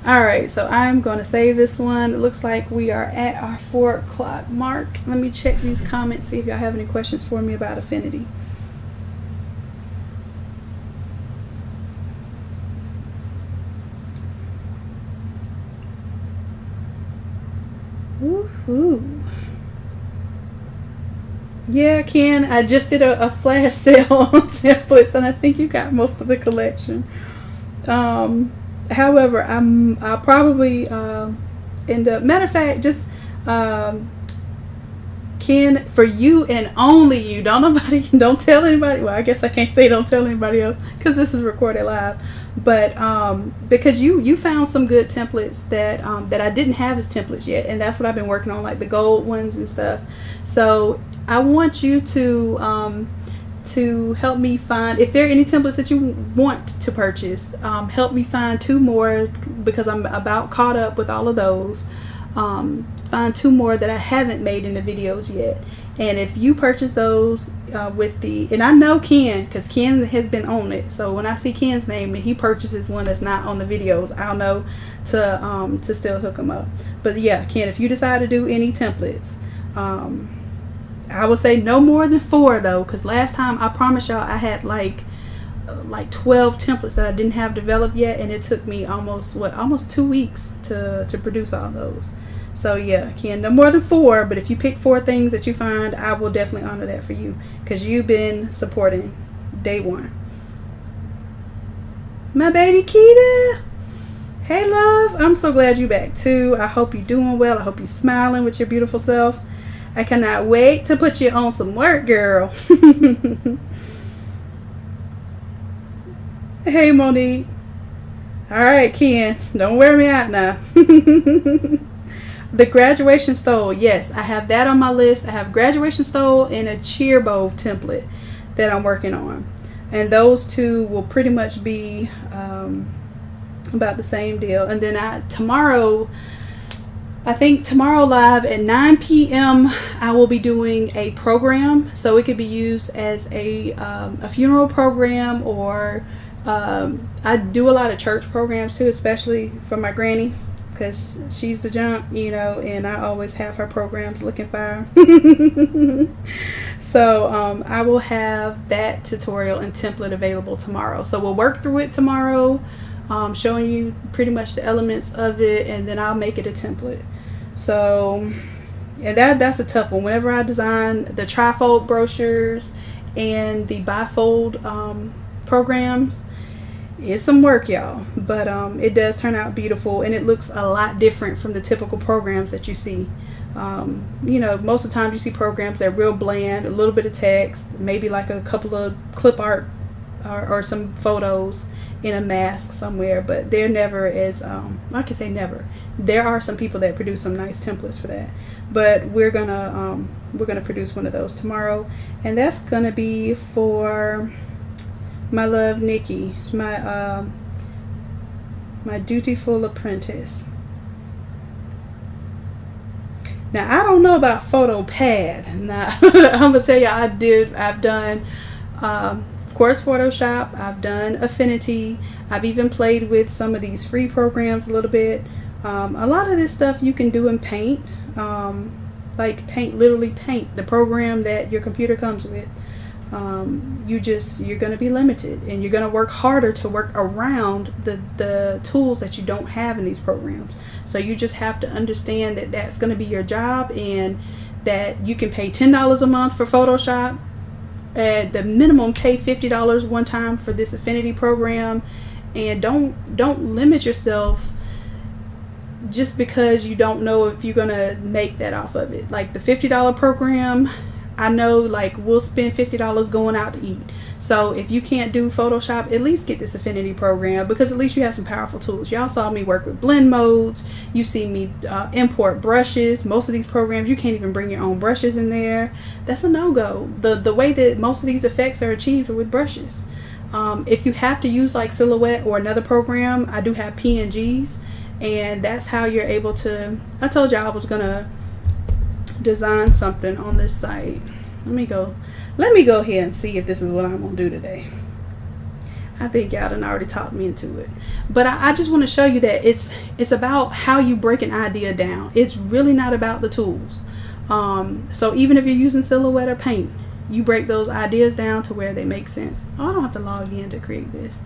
Alright, so I'm going to save this one. It looks like we are at our 4 o'clock mark. Let me check these comments, see if y'all have any questions for me about Affinity. Woohoo. Yeah, Ken, I just did a flash sale on templates, and I think you got most of the collection. However, I'll probably end up, matter of fact, just Ken, for you and only you, don't tell anybody. Well, I guess I can't say don't tell anybody else because this is recorded live. But because you found some good templates that I didn't have as templates yet, and that's what I've been working on, like the gold ones and stuff. So I want you to help me find, if there are any templates that you want to purchase, help me find 2 more, because I'm about caught up with all of those. Find 2 more that I haven't made in the videos yet. And if you purchase those and I know Ken, because Ken has been on it, so when I see Ken's name and he purchases one that's not on the videos, I'll know to still hook him up. But yeah, Ken, if you decide to do any templates, I would say no more than 4 though, because last time I promise y'all I had like 12 templates that I didn't have developed yet, and it took me almost 2 weeks to produce all those. So yeah, Ken, no more than 4, but if you pick 4 things that you find, I will definitely honor that for you, because you've been supporting day one. My baby Keita, hey love, I'm so glad you're back too. I hope you're doing well. I hope you're smiling with your beautiful self. I cannot wait to put you on some work, girl. Hey, Monique. All right, Ken, don't wear me out now. The graduation stole, yes, I have that on my list. I have graduation stole and a cheer bow template that I'm working on. And those 2 will pretty much be about the same deal. And then tomorrow live at 9 p.m. I will be doing a program, so it could be used as a funeral program, or I do a lot of church programs too, especially for my granny, because she's the jump, and I always have her programs looking fire. So I will have that tutorial and template available tomorrow. So we'll work through it tomorrow, showing you pretty much the elements of it, and then I'll make it a template. So, and that's a tough one. Whenever I design the trifold brochures and the bifold programs, it's some work, y'all, but it does turn out beautiful, and it looks a lot different from the typical programs that you see. Most of the time you see programs that are real bland, a little bit of text, maybe like a couple of clip art or some photos in a mask somewhere, but they're never as I can say never. There are some people that produce some nice templates for that, but we're gonna produce one of those tomorrow, and that's gonna be for my love Nikki, my dutiful apprentice. Now I don't know about PhotoPad. Now I'm gonna tell you, I've done course, Photoshop. I've done Affinity. I've even played with some of these free programs a little bit. A lot of this stuff you can do in Paint. Like Paint, literally Paint, the program that your computer comes with. You're going to be limited, and you're going to work harder to work around the tools that you don't have in these programs. So you just have to understand that that's going to be your job, and that you can pay $10 a month for Photoshop. At the minimum, pay $50 one time for this Affinity program, and don't limit yourself just because you don't know if you're gonna make that off of it. Like the $50 program, I know, like, we'll spend $50 going out to eat. So if you can't do Photoshop, at least get this Affinity program, because at least you have some powerful tools. Y'all saw me work with blend modes. You see me import brushes. Most of these programs, you can't even bring your own brushes in there. That's a no-go. The way that most of these effects are achieved are with brushes. If you have to use like Silhouette or another program, I do have PNGs, and that's how you're able to. I told you I was gonna design something on this site. Let me go ahead and see if this is what I'm gonna do today. I think y'all done already talked me into it, but I just want to show you that it's about how you break an idea down. It's really not about the tools. So even if you're using Silhouette or Paint, you break those ideas down to where they make sense. Oh, I don't have to log in to create this.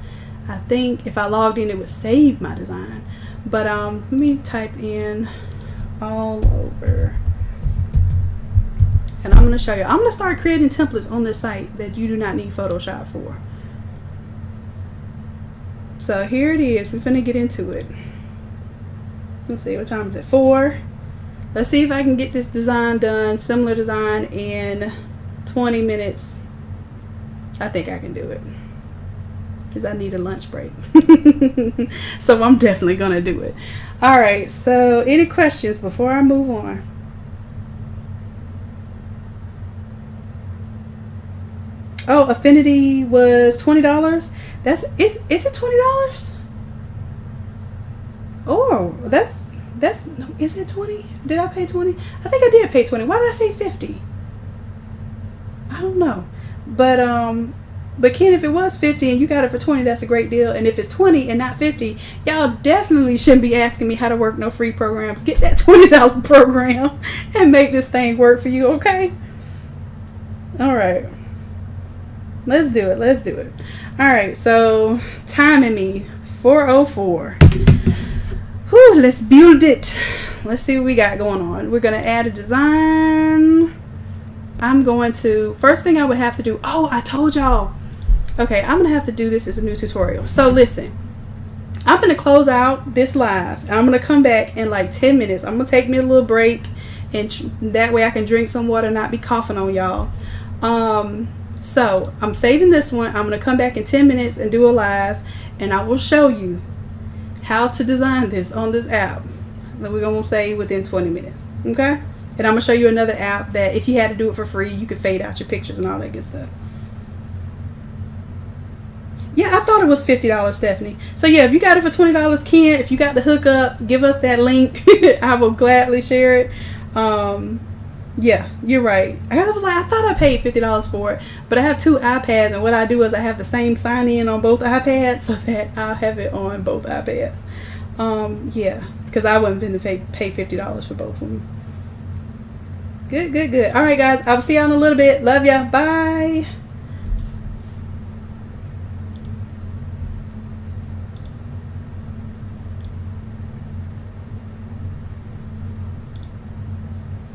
I think if I logged in, it would save my design. But let me type in all over, and I'm going to show you. I'm going to start creating templates on this site that you do not need Photoshop for. So here it is. We're going to get into it. Let's see, what time is it? 4. Let's see if I can get this design done, similar design, in 20 minutes. I think I can do it, because I need a lunch break. So I'm definitely going to do it. All right, so any questions before I move on? Oh, Affinity was $20. Is it $20? Oh, that's no, is it 20? Did I pay 20? I think I did pay 20. Why did I say 50? I don't know. But Ken, if it was 50 and you got it for 20, that's a great deal. And if it's 20 and not 50, y'all definitely shouldn't be asking me how to work no free programs. Get that $20 program and make this thing work for you, okay? All right. Let's do it. All right, so timing me, 4:04. Whew, let's build it. Let's see what we got going on. We're going to add a design. First thing I would have to do, I told y'all. Okay, I'm going to have to do this as a new tutorial. So listen, I'm going to close out this live. I'm going to come back in like 10 minutes. I'm going to take me a little break, and that way I can drink some water and not be coughing on y'all. So I'm saving this one. I'm going to come back in 10 minutes and do a live, and I will show you how to design this on this app that we're going to say within 20 minutes. Okay? And I'm going to show you another app that if you had to do it for free, you could fade out your pictures and all that good stuff. Yeah, I thought it was $50, Stephanie. So yeah, if you got it for $20, Ken, if you got the hookup, give us that link. I will gladly share it. Yeah, you're right. I thought I paid $50 for it, but I have 2 iPads, and what I do is I have the same sign in on both iPads so that I'll have it on both iPads. Yeah, because I wouldn't have been to pay $50 for both of them. Good. All right, guys, I'll see y'all in a little bit. Love ya. Bye.